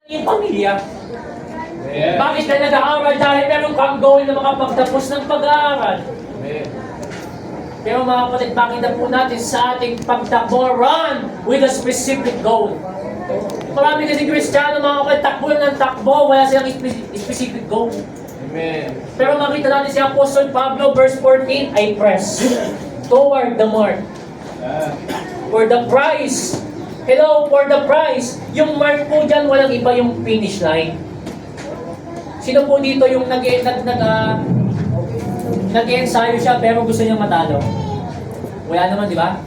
Yung pamilya. Amen. Bakit ka nag-aaral? Dahil meron kang goal na makapagtapos ng pag-aaral. Amen. Pero mga kapatid, makita po natin sa ating pagtakbo, run with a specific goal. Marami kasi Kristiyano, mga kapatid, takbo ng takbo, wala silang specific goal. Amen. Pero makita natin si Apostle Pablo, verse 14, I press toward the mark for the prize. Hello, for the prize. Yung mark po dyan, walang iba yung finish line. Sino po dito yung nag-ensayo siya pero gusto niya matalo? Wala naman, di ba?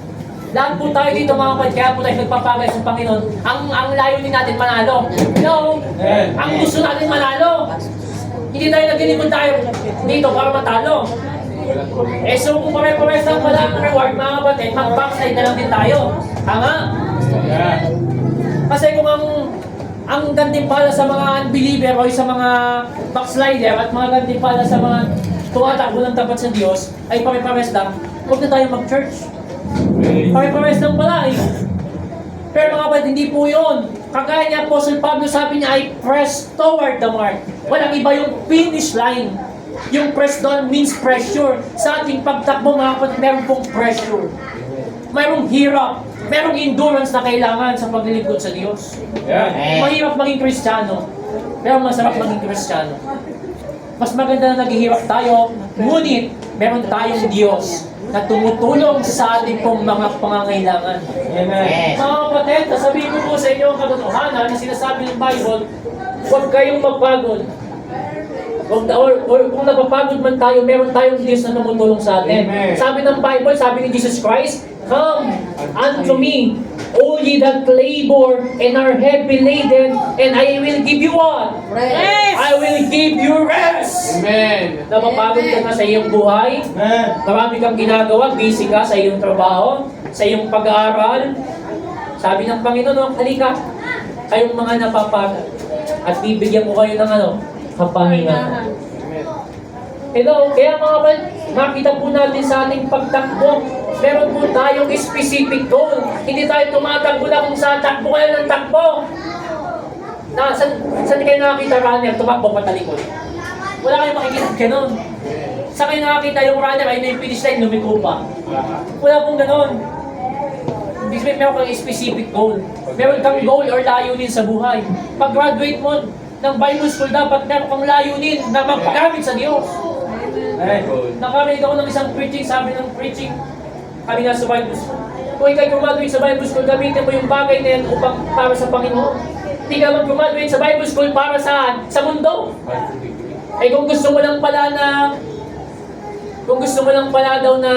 Lahat po tayo dito mga kapatid, kaya po tayo nagpapagay sa Panginoon. Ang layunin natin manalo. Hello? Ang gusto natin manalo. Hindi tayo naglilikod tayo dito para matalo. So kung pare-pares lang pala ang reward mga kapatid, mag-backslide na lang din tayo. Tama? Kasi kung ang gantimpala sa mga unbeliever o sa mga backslider at mga gantimpala sa mga tumatakbo ng tapat sa Diyos ay pare-pares lang, huwag na tayo mag-church. Pare-pares lang pala eh. Pero mga kapatid, hindi po yun. Kagaya ni Apostle Pablo, sabi niya, I press toward the mark. Walang iba yung finish line. Yung press down means pressure. Sa ating pagtakbo, mga kapatid, meron pong pressure. Mayroong hirap. Merong endurance na kailangan sa paglilingkod sa Diyos. Mahirap maging Kristiyano, pero masarap maging Kristiyano. Mas maganda na naghihirap tayo, ngunit meron tayong Diyos na tumutulong sa ating pong mga pangangailangan. Amen. Mga kapatid, sabihin ko po sa inyo ang katotohanan na sinasabi ng Bible, huwag kayong magpagod. Or kung napapagod man tayo, meron tayong Diyos na tumutulong sa atin. Amen. Sabi ng Bible, sabi ni Jesus Christ, come unto me, all ye that labor and are heavy laden, and I will give you what? Rest. I will give you rest. Amen. Napapagod ka na sa iyong buhay, marami kang ginagawa, busy ka sa iyong trabaho, sa iyong pag-aaral. Sabi ng Panginoon, halika, kayong mga napapagod, at bibigyan ko kayo ng kapahingahan. Hello, kaya mga kapatid, makita po natin sa ating pagtakbo, meron po tayong specific goal. Hindi tayo tumatakbo na kung saan takbo kayo ng takbo. Saan kayo nakakita runner, tumakbo patalikod? Wala kayong makikita ganun. Saan kayo nakakita yung runner, ay na yung finish line, lumiko pa? Wala pong ganun. Meron kang specific goal. Meron kang goal or layunin sa buhay. Pag-graduate mo ng Bible school, dapat meron kang layunin na magpagamit sa Diyos. Nakarinig ako ng isang preaching, sabi ng preaching, kami nga sa Bible school. Kung ikaw graduate sa Bible school, gamitin mo yung bagay na yan upang para sa Panginoon. Hindi ka mag-graduate sa Bible school para saan? Sa mundo. Eh kung gusto mo lang pala daw na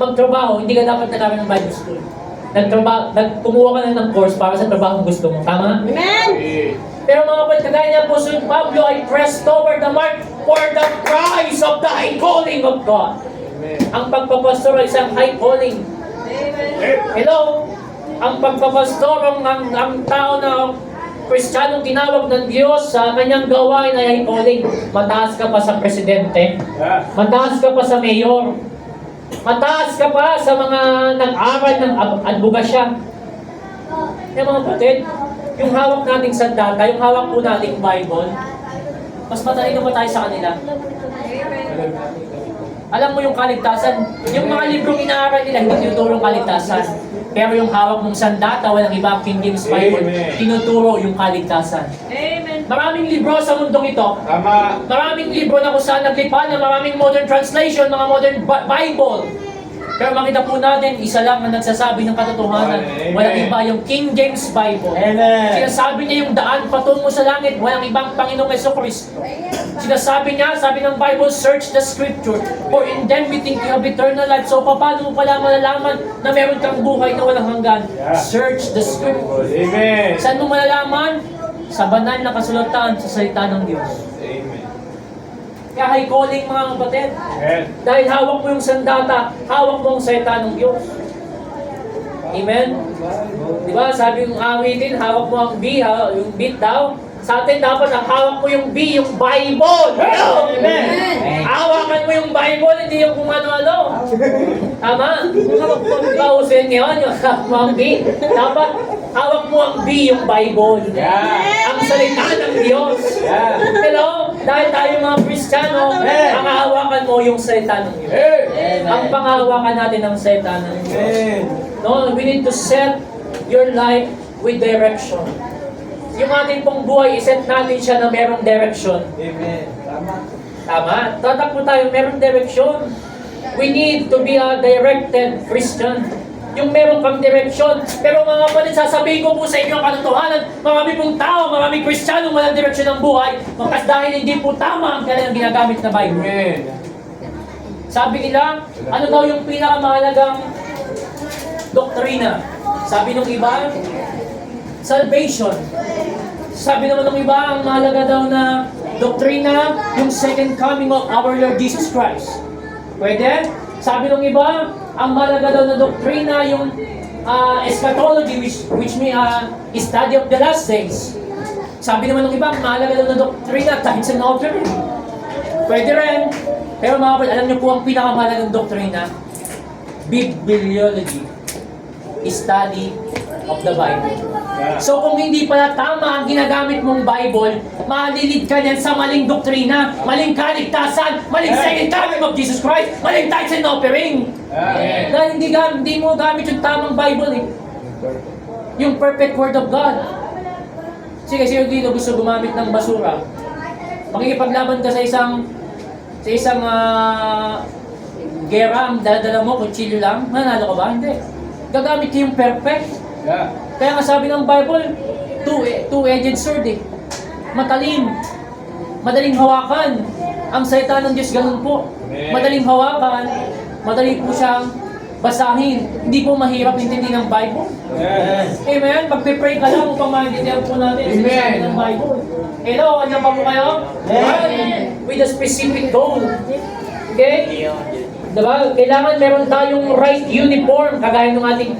magtrabaho, hindi ka dapat nag-aral ng Bible school. Kumuha ka na ng course para sa trabaho gusto mo. Tama? Amen. Pero mga kapatid, kagaya niya po si Pablo, I press toward the mark for the prize of the high calling of God. Ang pagpapastor ay isang high calling. Hello? Ang pagpapastor, ang tao na Kristiyanong tinawag ng Diyos sa kanyang gawain ay high calling. Mataas ka pa sa presidente. Mataas ka pa sa mayor. Mataas ka pa sa mga nag-aral ng advogasya. Kaya mga kapatid, yung hawak nating sandata, yung hawak po nating Bible, mas matalino pa tayo sa kanila. Alam mo yung kaligtasan, yung mga librong inaaral nila, hindi tinuturo kaligtasan. Pero yung hawak mong sandata, walang iba, King James Bible, tinuturo yung kaligtasan. Amen. Maraming libro sa mundong ito. Tama. Maraming libro na kung saan naglipan na maraming modern translation, mga modern Bible. Pero makita po natin, isa lang ang nagsasabi ng katotohanan. Walang iba yung King James Bible. Sinasabi niya yung daan patungo sa langit. Walang ibang Panginoong Jesucristo. Sinasabi niya, sabi ng Bible, search the Scripture, for in them we think you have eternal life. So, paano mo pala malalaman na meron kang buhay na walang hanggan? Search the Scripture. Amen. Saan mo malalaman? Sa banal na kasulatan, sa salita ng Diyos. Amen. Kaya high calling mga kapatid. Amen. Dahil hawak mo yung sandata, hawak mo ang salita ng Diyos. Amen? Di ba? Sabi yung awitin, hawak mo ang B, yung beat daw. Sa atin dapat ang hawak mo yung B, yung Bible. Hello? Amen. Hawakan mo yung Bible, hindi yung kung ano-ano. Tama? Diba uso yun ngayon, yung hawak mo ang B. Dapat hawak mo ang B, yung Bible. Yeah. Ang salita Dahil tayo mga Kristiyano, ang hahawakan mo yung salita ng Diyos. Ang panghahawakan natin ng salita ng Diyos. No, we need to set your life with direction. Yung ating pong buhay, iset natin siya na merong direction. Tama? Tatakbo tayo, merong direction. We need to be a directed Christian. Yung meron kang direksyon. Pero mga kapatid, sasabihin ko po sa inyo ang katotohanan, marami pong tao, maraming Kristiyano walang direksyon ng buhay, magkas dahil hindi po tama ang kanilang ginagamit na Bible. Sabi nila, ano daw yung pinakamahalagang doktrina? Sabi nung iba, salvation. Sabi naman ng iba, ang mahalaga daw na doktrina, yung second coming of our Lord Jesus Christ. Pwede? Sabi ng iba, ang mahalaga daw na doktrina, yung eschatology, which means study of the last days. Sabi naman ng iba, ang mahalaga daw na doktrina, tithes and offering. Pwede rin. Pero mga kapatid, alam niyo po ang pinakamahalagang doktrina? Bibliology. Study of the Bible. So kung hindi pala tama ang ginagamit mong Bible, malilid ka niyan sa maling doktrina, maling kaligtasan, maling second coming of Jesus Christ, maling tithes and offering. Dahil hindi mo gamit yung tamang Bible eh. Yung perfect Word of God. Sige, sino dito gusto gumamit ng basura? Makikipaglaban ka sa isang gera, dala mo, kutsilyo lang, mananalo ka ba? Hindi. Gagamit ko yung perfect. Kaya nga sabi ng Bible, two-edged sword eh. Matalim. Madaling hawakan. Ang salita ng Diyos ganun po. Madaling hawakan. Madali po siyang basahin. Hindi po mahirap intindi ng Bible. Amen? Magpe-pray ka lang upang maintindihan po natin ang sinasabi ng Bible. Hello, anyan pa po kayo? Amen. With a specific goal. Okay? Diba? Kailangan meron tayong right uniform, kagaya ng ating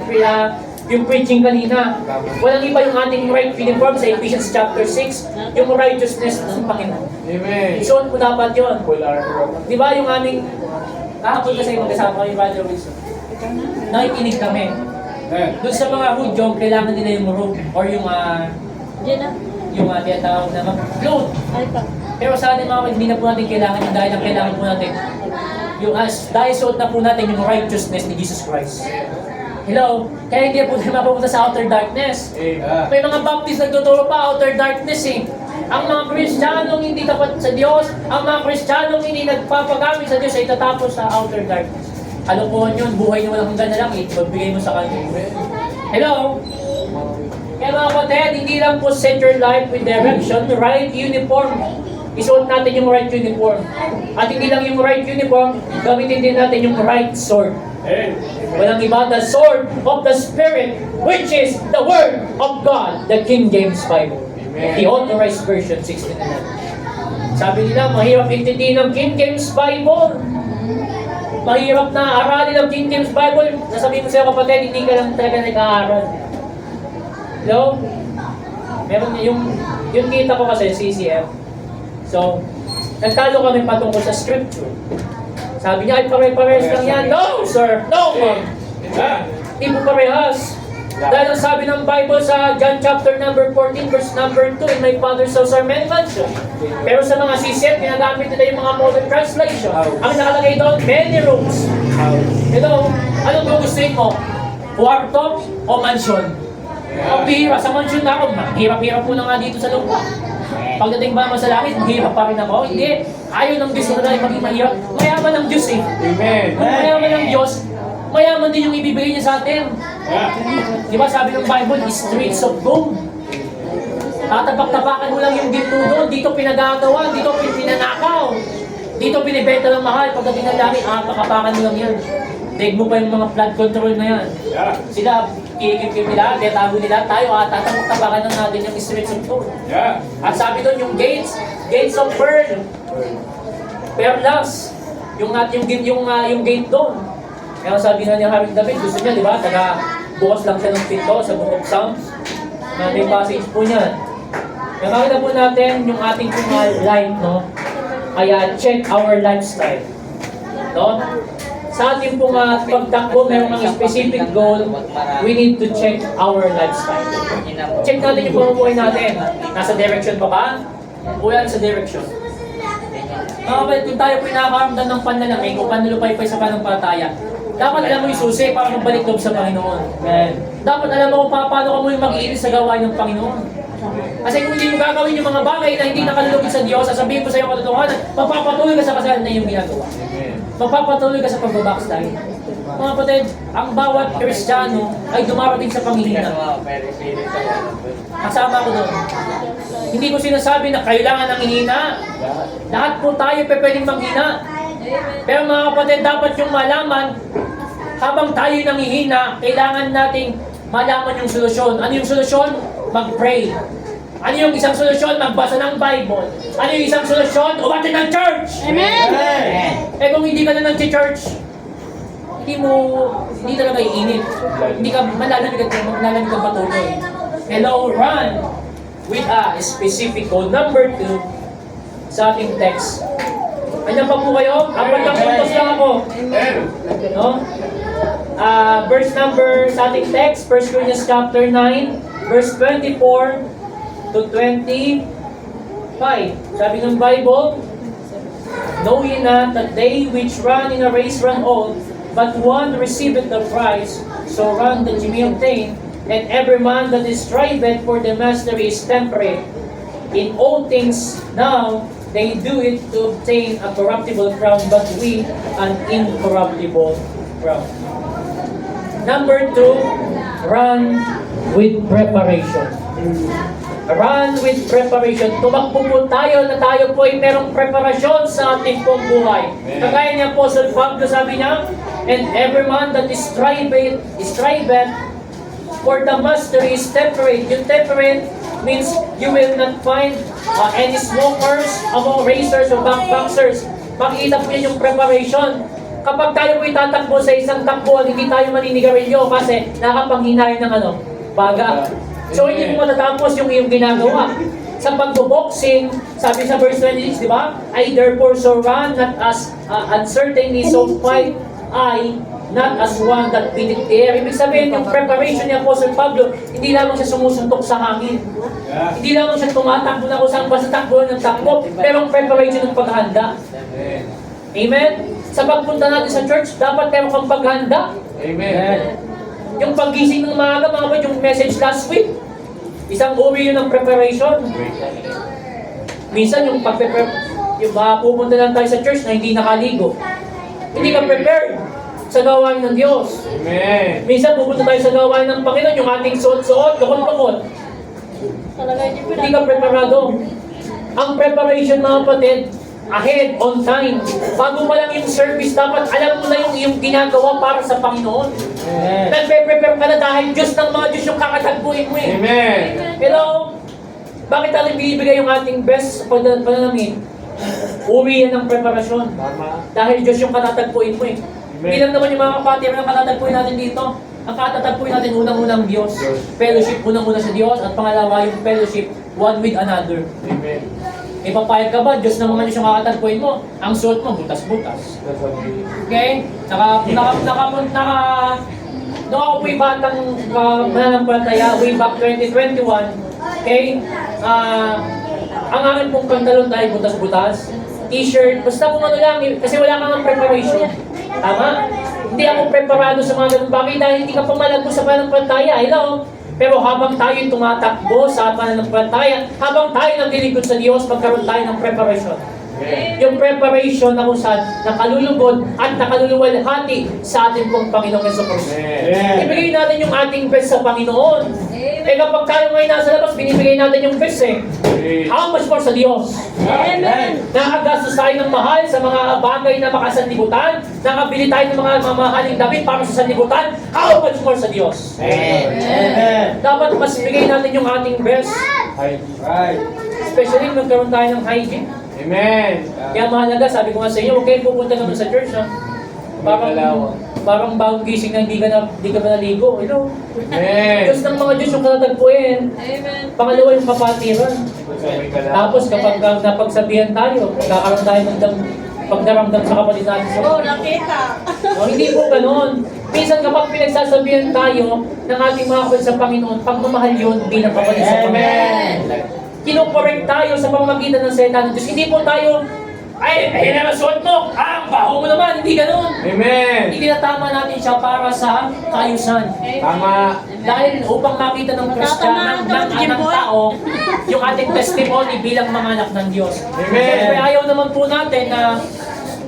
yung preaching kanina. Walang iba yung ating right uniform sa Ephesians chapter 6, yung righteousness ng Panginoon. Amen. Isuot mo dapat yun. Di ba yung aming, kahapon kasi magkasama kami, Brother Wilson, nakikinig kami. Doon sa mga Hudyo, kailangan nila yung robe or yung tinatawag na cloth. Pero sa atin mga hindi na po natin kailangan yung dahil ang kailangan po natin yung dahil suot na po natin yung righteousness ni Jesus Christ. Hello? Kaya hindi po tayo mapupunta sa outer darkness. May mga Baptist nagtuturo pa outer darkness eh. Ang mga Kristiyanong hindi tapat sa Diyos, ang mga Kristiyanong hindi nagpapagamit sa Diyos ay tatapos sa outer darkness. Ano po yun? Buhay na walang hanggan na lang, ibibigay mo sa Kanya. Hello? Kaya mga kapatid, hindi lang po set your life with direction, right uniform. Isuot natin yung right uniform. At hindi lang yung right uniform, gamitin din natin yung right sword. Walang iba, the sword of the Spirit, which is the Word of God, the King James Bible. The Authorized Version 16:11. Sabi nila, mahirap intindihin ng King James Bible. Mahirap na aralin ng King James Bible. Nasabihin ko sa'yo kapatid, hindi ka lang talaga nag-aaral. Hello? Meron yung kita ko kasi, CCF. So, nagtalo kami patungkol sa scripture. Sabi niya, ay pare-pares lang yan. No, sir! No, ma'am! Hindi po parehas. Dahil ang sabi ng Bible sa John chapter number 14, verse number 2, in my Father's house are many mansions. Pero sa mga CCF, ginagamit nila yung mga modern translation. Ang nakalagay doon, many rooms. Hello? Anong gugustuhin mo? Kwarto o mansion? Ang bihira, sa mansion na ako, hirap-hirap po na nga dito sa lupa. Pagdating ba sa langit, mahirap pa rin ako? Hindi. Ayaw ng Diyos na tayo maging mahirap. Mayaman ng Diyos eh. Amen. Kung mayaman ng Diyos, mayaman din yung ibibigay niya sa atin. Di ba sabi ng Bible, streets of gold. Tatabak-tabakan mo lang yung ginto doon. Dito pinagagawa, dito pinanakaw. Dito binibenta ng mahal. Pagdating ng langit, pakapakan mo lang yan. Deg mo pa yung mga flood control na yan. Sila, kinikip nila, detago nila, tayo tatabak-tabakan lang natin yung streets of gold. At sabi doon, yung gates of pearl. Perlas. Yung gate doon. Kaya sabi nga niya Haring David, gusto niya, di ba? Bukas lang siya ng pinto sa Book of Psalms. May passage po niyan. Nakakita po natin yung ating life, no? Kaya check our lifestyle. No? Sa ating pong pagtakbo, mayroong mga specific goal, we need to check our lifestyle. Check natin yung pamumuhay natin. Nasa direction pa ba? O yan sa direction. Mga kapatid, kung tayo po nakakaramdam ng pananamig o panlulupay-pay sa panampalataya, dapat alam mo yung susi para magbalik loob sa Panginoon. Amen. Dapat alam mo kung paano ka mo yung mag-iinis sa gawain ng Panginoon. Kasi kung hindi mo gagawin yung mga bagay na hindi nakalulugod sa Diyos, sasabihin ko sa iyo katotohanan, magpapatuloy ka sa kasalanan na iyong ginagawa. Amen. Magpapatuloy ka sa pagbabackslide. Mga kapatid, ang bawat Kristiyano ay dumarating sa panghihina. Kasama ko doon. Hindi ko sinasabi na kailangan ng hihina. Lahat po tayo pwedeng manghina. Pero mga kapatid, dapat yung malaman, habang tayo nanghihina, kailangan nating malaman yung solusyon. Ano yung solusyon? Mag-pray. Ano yung isang solusyon? Magbasa ng Bible. Ano yung isang solusyon? Umatin ng church! Amen. Eh kung hindi ka na ng-church, hindi talaga iinit. Hindi ka malalamig ka patuloy. Hello, run with a specific code. Number 2 sa ating text. Andiyan pa po kayo? Apat lang puntos lang ako. No? Verse number sa ating text, 1 Corinthians chapter 9, verse 24 to 25. Sabi ng Bible, know ye not that they which run in a race run all, but one receiveth the prize, so run that ye may obtain. And every man that is striveth for the mastery is temperate in all things. Now they do it to obtain a corruptible crown, but we an incorruptible crown. Number 2, run with preparation. Run with preparation. Tumakbo po tayo na tayo po ay merong preparasyon sa ating pong buhay. Kagaya ni Apostle Pablo, sabi niya, and every man that is striveth for the mastery is temperate. Yung temperate means you will not find any smokers among racers or backboxers. Makikita po yan yung preparation. Kapag tayo po itatakbo sa isang takbuhan, hindi tayo maninigarilyo kasi nakapanghinayan ng baga. So hindi mo matatapos yung iyong ginagawa. Sa pagbo-boxing, sabi sa verse 26, di ba? I therefore so run, not as uncertainly, so fight I, not as one that beneath the air. Ibig sabihin, yung preparation ni Apostle Pablo, hindi lamang siya sumusuntok sa hangin. Hindi lamang siya tumatakbo na kung saan basta takbo ng takbo, pero ang preparation ng paghahanda. Amen? Sa pagpunta natin sa church, dapat meron kang paghanda. Amen. Yung paggising ng maaga, mga kapatid, yung message last week, isang uri yun ng preparation. Minsan yung pupunta lang tayo sa church na hindi nakaligo. Hindi ka prepared sa gawain ng Diyos. Amen. Minsan pupunta tayo sa gawain ng Panginoon, yung ating suot-suot, lukot-lukot. Hindi ka preparado. Ang preparation, mga kapatid, ahead, on time. Bago pa lang yung service, dapat alam mo na yung iyong ginagawa para sa Panginoon. Nagpe-prepare ka na dahil Diyos ng mga Diyos yung kakatagpuin mo eh. Amen. Hello? Bakit natin binibigay yung ating best sa pananamit? Uwi yan ng preparasyon. Dahil Diyos yung katatagpuin mo eh. Hindi lang naman yung mga kapatid ang katatagpuin natin dito. Ang katatagpuin natin unang-unang Diyos. Fellowship unang-una sa Diyos. At pangalawa yung fellowship one with another. Amen. Ipapayag ka ba? Diyos na mga Diyos yung kakatagpuin mo. Ang suot mo, butas-butas. Okay? Nung ako po'y batang mananampalataya, way back 2021, okay? Ang akin pong pantalon dahil butas-butas, t-shirt, basta kung ano lang, kasi wala kang preparation. Tama? Hindi ako preparado sa mga ganun bagay dahil hindi ka pamalago sa pananampalataya. Hello? Pero habang tayo tumatakbo sa pananampalataya, habang tayo naglilingkod sa Diyos, magkaroon tayo ng preparation. Yung preparation na kung saan nakalulugod at nakaluluwalhati sa ating pong Panginoong Jesucristo. Ibigay natin yung ating best sa Panginoon. Eh kapag tayo ngayon nasa labas, binibigay natin yung best eh. How much more sa Diyos? Amen. Nakagastos tayo ng mahal sa mga bagay na makasanlibutan. Nakabili tayo ng mga mamahaling damit para sa sanlibutan. How much more sa Diyos? Amen. Dapat mas bigay natin yung ating best. Right. Especially magkaroon tayo ng hygiene. Amen. Kaya mahalaga, sabi ko nga sa inyo, huwag kayong pupunta naman sa church, ha? Parang bagong gising na hindi ka pa naligo. Hello? Amen. Diyos ng mga Diyos yung katatagpuin. Amen. Pangalawa yung kapatiran. Tapos kapag napagsabihan tayo, kakaroon tayo ng pagdaramdam sa kapatid natin sa Oh, nakita. hindi po ganon. Minsan kapag pinagsasabihan tayo ng ating mga kapatid sa Panginoon, pagmamahal yun bilang kapatid sa Panginoon. Amen. Kinukorek tayo sa pamamagitan ng salita ng Diyos. Hindi po tayo ay, naman suot mo. Ang baho mo naman. Hindi ganun. Amen. Itinatama natin siya para sa kaayusan. Tama. Dahil upang makita ng Kristiyano, ng tao, yung ating testimony bilang mga anak ng Diyos. Amen. Siyempre, ayaw naman po natin na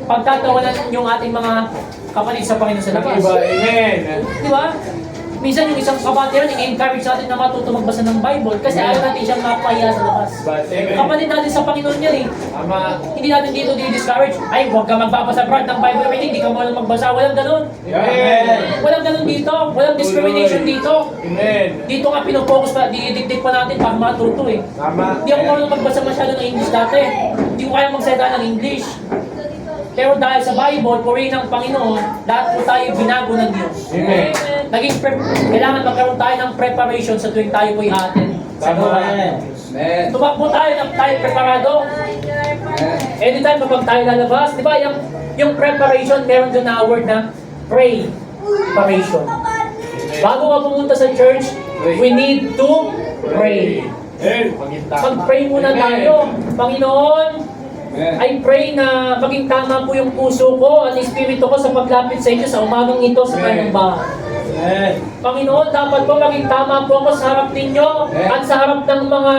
pagtatawanan yung ating mga kapatid sa Panginoon sa labas. Iba. Amen. Di ba? Minsan yung isang kabatiran, i-encourage natin na matuto magbasa ng Bible kasi ayaw natin siyang mapahiya sa labas. But, amen. Kapatid natin sa Panginoon yan eh. Tama. Hindi natin dito di-discourage. Ay, huwag ka magbabasa Brad ng Bible reading, hindi ka marunong magbasa. Walang ganun. Amen. Walang ganun dito. Walang discrimination dito. Amen. Dito nga pinofocus pa, didikdik pa natin para matuto eh. Tama. Hindi ako marunong magbasa masyado ng English dati. Hindi ko kaya magsalita ng English. Pero dahil sa Bible, purihin ng Panginoon, lahat po tayo binago ng Diyos. Amen. Kailangan magkaroon tayo ng preparation sa tuwing tayo po'y atin. Sa Tama. gawain ng Diyos. Tumakbo tayo ng tayo preparado. Anytime kapag tayo lalabas, di ba yung preparation, meron doon na word na pray. Preparation. Bago ka pumunta sa church, we need to pray. Mag-pray muna tayo. Panginoon, I pray na maging tama po yung puso ko at espiritu ko sa paglapit sa inyo sa umagang ito sa kanyang bahay. Panginoon, dapat po maging tama po ako sa harap ninyo at sa harap ng mga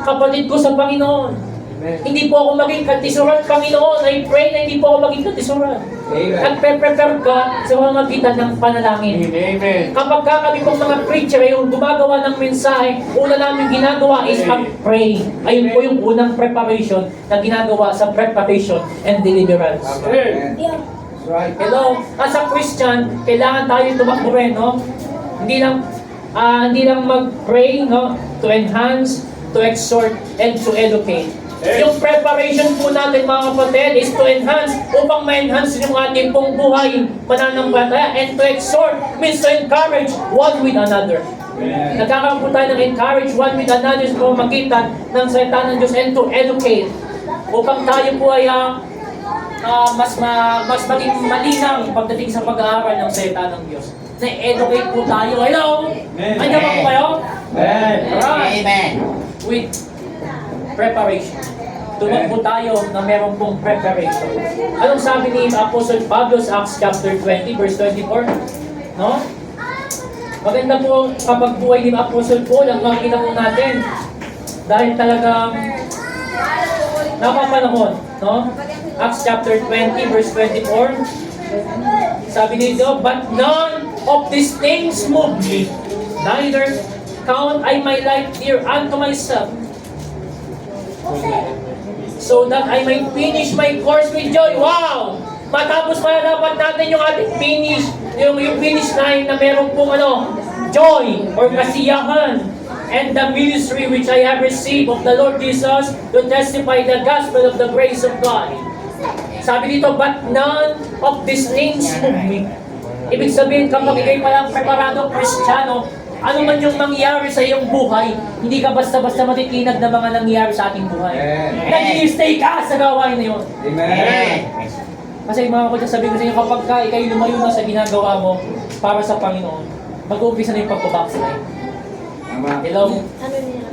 kapatid ko sa Panginoon. Hindi po ako maging katisuran, Panginoon. I pray na hindi po ako maging katisuran. At prepare ka sa pamamagitan ng panalangin. Amen. Kapag kami pong mga preacher yung gumagawa ng mensahe, una namin ginagawa is mag-pray. Ayun po yung unang preparation na ginagawa sa preparation and deliverance. Amen. Right. Hello, as a Christian, kailangan tayo tumakbo rin, no? Hindi lang mag-pray, no? To enhance, to exhort, and to educate. Yung preparation po natin mga kapatid is to enhance upang ma-enhance yung ating pong buhay pananampalataya, and to exhort means to encourage one with another. Nagkakaroon po tayo ng encourage one with another sa pamamagitan ng salita ng Diyos, and to educate upang tayo po ay mas maging malinaw pagdating sa pag-aaral ng salita ng Diyos. Na-educate po tayo. Hello? Ay naman po kayo? Amen. Alright. Amen. With preparation. Tumak po tayo na meron pong preparation. Anong sabi ni Apostle Pablo sa Acts chapter 20, verse 24? No? Maganda po kapag buhay ni Apostle Paul ang makikita po natin. Dahil talagang napapanahon. No? Acts chapter 20, verse 24. Sabi nito, but none of these things move me. Neither count I my life dear unto myself, so that I may finish my course with joy. Wow! Matapos pala dapat natin yung ating finish, yung finish line na meron pong joy or kasiyahan, and the ministry which I have received of the Lord Jesus to testify the gospel of the grace of God. Sabi dito, but none of these things move me. Ibig sabihin, kapag ikay palang preparado Kristiyano, ano man yung mangyari sa iyong buhay, hindi ka basta-basta matitinag na mga nangyari sa ating buhay. Nag-i-stay ka sa gawain na yun. Amen. Kasi mga kapatid, sabihin ko sa inyo, kapag ka ikay lumayo na sa ginagawa mo para sa Panginoon, mag-uumpisa na yung pagbabackslide. Hello?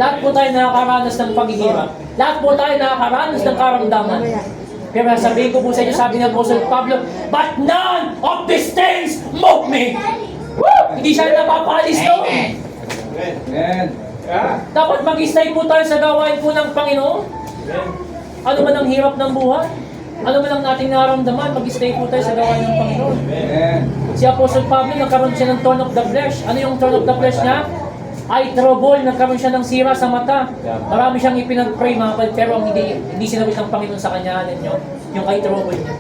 Lahat po tayo nakakaranas ng paghihirap. Lahat po tayo nakakaranas ng karamdaman. Pero sabihin ko po sa inyo, sabi ng Apostle Pablo, but none of these things move me. Woo! Hindi siya napapalis doon. Amen. Dapat mag-stay po tayo sa gawain po ng Panginoon. Ano man ang hirap ng buhay, ano man ang ating nararamdaman, mag-stay po tayo sa gawain ng Panginoon. Amen. Si Apostle Pablo, nagkaroon siya ng thorn of the flesh. Ano yung thorn of the flesh niya? Eye trouble, nagkaroon siya ng sira sa mata. Marami siyang ipinag-pray mga kapatid, pero hindi sinabit ng Panginoon sa kanya, yung eye trouble niya.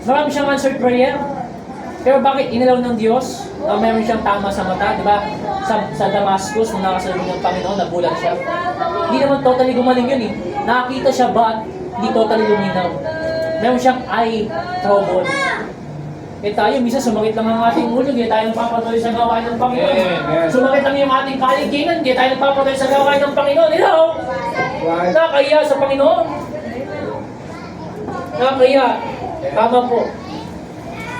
Marami siyang answered prayer. Pero bakit inalaw ng Diyos na meron siyang tama sa mata, di ba? Sa Damascus, nung nakasalubong ng Panginoon, nabulag siya. Hindi naman totally gumaling yun eh. Nakakita siya ba at hindi totally luminaw. Meron siyang eye trouble. Eh tayo, minsan sumakit lang ang ating ulo, hindi tayo nagpapatuloy sa gawain ng Panginoon. Sumakit lang yung ating kalikingan, hindi tayo nagpapatuloy sa gawain ng Panginoon. Hello? Nakakaya sa Panginoon. Nakakaya. Tama po.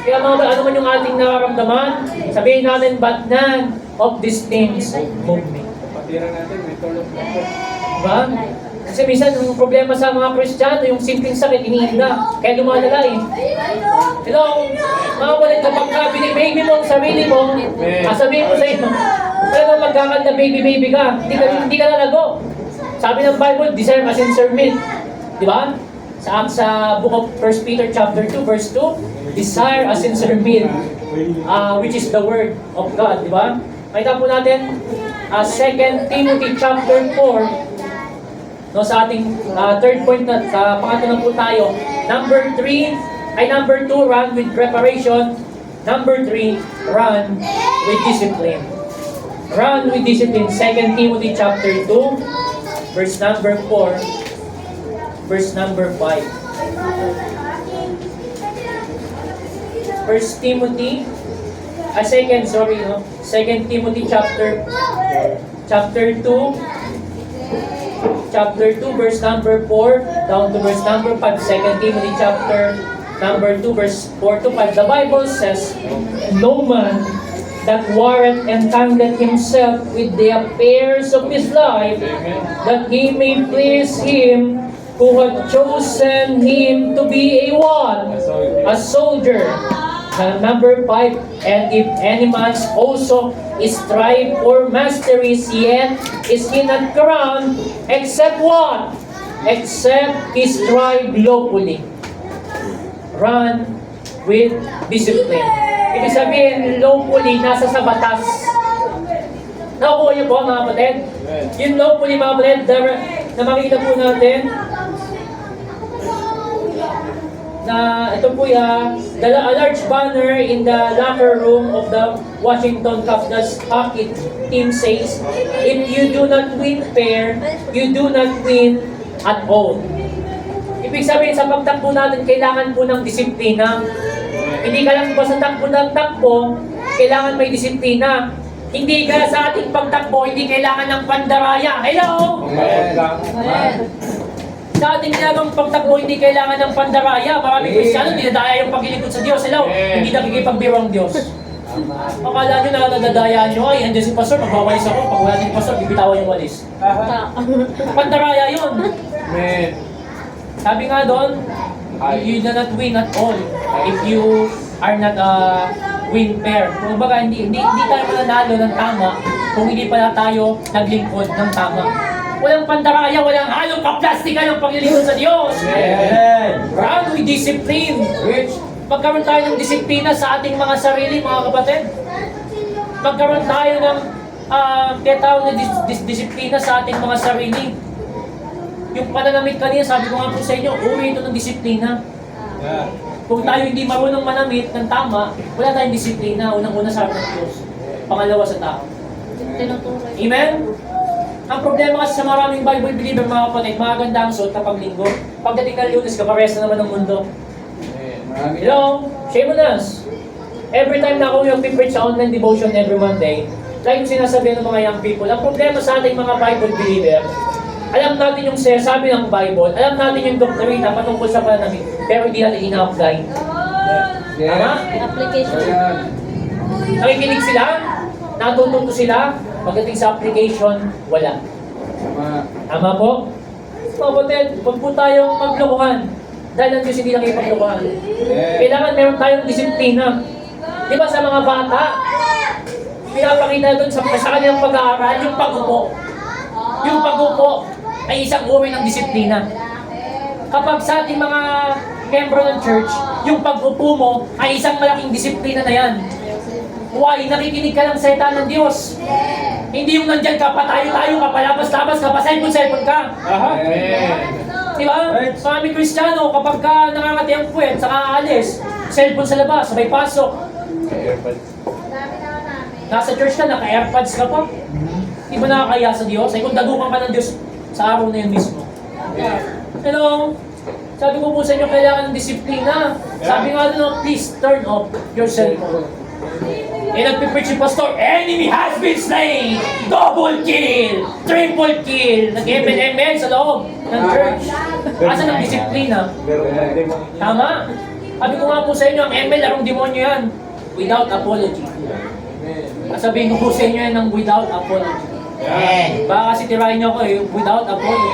Kaya mga ano man yung ating nararamdaman, sabihin natin, but none of these things move me. Kapatiran natin, may tulog na po. Diba? Kasi minsan, yung problema sa mga Kristiyano, yung simpleng sakit, iniinda. Kaya lumalala eh. Hello? Mga kapatid, kapag ka binibaby mo ang sarili mo, sabihin mo sa inyo, talagang magkakanta baby ka, hindi ka lalago. Sabi ng Bible, desire as in serve meat. Di ba? Sa book of 1 Peter chapter 2, verse 2, desire as in serve meat, which is the word of God. Di ba? Makita po natin, 2 Timothy chapter 4, no, sa ating third point na, sa pangatlo na po tayo. Number 2, run with preparation. Number 3, run with discipline. Run with discipline. 2 Timothy chapter 2, verse number 4, verse number 5. 2 Timothy, 2 Timothy chapter 2, verse number 4 down to verse number 5. 2 Timothy chapter number 2, verse 4 to 5. The Bible says, no man that warreth entangleth himself with the affairs of his life, that he may please him who hath chosen him to be a what? A soldier. Number 5, and if any man also strive for masteries, yet is he not crowned, except what? Except he strive lawfully. Run with discipline. Ibig sabihin, lawfully, nasa sa batas. Nakukuha niyo po, mga kapatid? Yung lawfully, mga kapatid, na makikita po natin, na ito po a large banner in the locker room of the Washington Capitals hockey team says, if you do not win fair, you do not win at all. Ibig sabihin, sa pagtakbo natin, kailangan po ng disiplina. Hindi ka lang basta takbo ng takbo, kailangan may disiplina. Hindi ka sa ating pagtakbo, hindi kailangan ng pandaraya. Hello? Sa ating ginagawang pagtakbo, hindi kailangan ng pandaraya. Maraming Kristiyano, dinadaya yung paglilingkod sa Diyos. Hello? Hindi nakikipagbiro ang Diyos. Akala nyo na nadadaya nyo, ay, andyan si Pastor, magwawalis ako. Pag wala si Pastor, bibitawan yung walis. Pandaraya yun. Sabi nga doon, you do not win at all if you are not win fair. Kung baga, hindi tayo mananalo ng tama kung hindi pala tayo naglingkod ng tama. Walang pandaraya, walang halong kaplastika ng paglilingkod sa Diyos. Run with discipline. Magkaroon tayo ng disiplina sa ating mga sarili, mga kapatid. Magkaroon tayo ng tinatawag na disiplina sa ating mga sarili. Yung pananamit kanina, sabi ko nga po sa inyo, uwi ito ng disiplina. Kung tayo hindi marunong manamit ng tama, wala tayong disiplina. Unang-una sa harap ng Diyos. Pangalawa sa tao. Amen? Ang problema kasi sa maraming Bible believer, mga kapatid, maganda ang suot kapag linggo. Pagdating ng Lunes, kapares na naman ng mundo. Hello? Shameless. Every time na ako yung preach sa online devotion every Monday, like yung sinasabi ng mga young people, ang problema sa ating mga Bible believer, alam natin yung sabi ng Bible, alam natin yung doktrina patungkol sa pananamit, pero hindi natin ina-apply. Tama? Application. Nakikinig sila, natututo sila, pagdating sa application, wala. Tama po? Mga kapatid, huwag po tayong maglokohan. Dahil ang Diyos hindi lang ipaglokohan. Kailangan meron tayong disiplina. Di ba sa mga bata, pinapakita doon sa kanilang pag-aaral, yung pag-upo. Yung pag-upo ay isang uri ng disiplina. Kapag sa ating mga membro ng church, yung pag-upo mo ay isang malaking disiplina na yan. Why? Nakikinig ka ng salita ng Diyos. Hindi yung nandyan ka, patayo-tayo ka, palabas-labas ka, cellphone ka. Di ba? Maraming Kristiyano, kapag ka nangangati ang puwet, saka aalis, cellphone sa labas, sabay pasok. Nasa church ka, naka-airpods ka pa. Di ba nakakaya sa Diyos? Ay kung dagupan ka ng Diyos sa araw na yun mismo. Hello? Sabi ko po sa inyo, kailangan ng disiplina. Sabi nga doon, please turn off your cellphone. Eh, nagpipreach yung pastor, enemy has been slain! Double kill! Triple kill! Nag-ML sa loob ng church. Asa ng disiplina? Tama? Sabi ko nga po sa inyo, ang ML, larong demonyo yan. Without apology. Sabihin ko po sa inyo yan ng without apology. Baka kasi tirahin niyo ako without apology.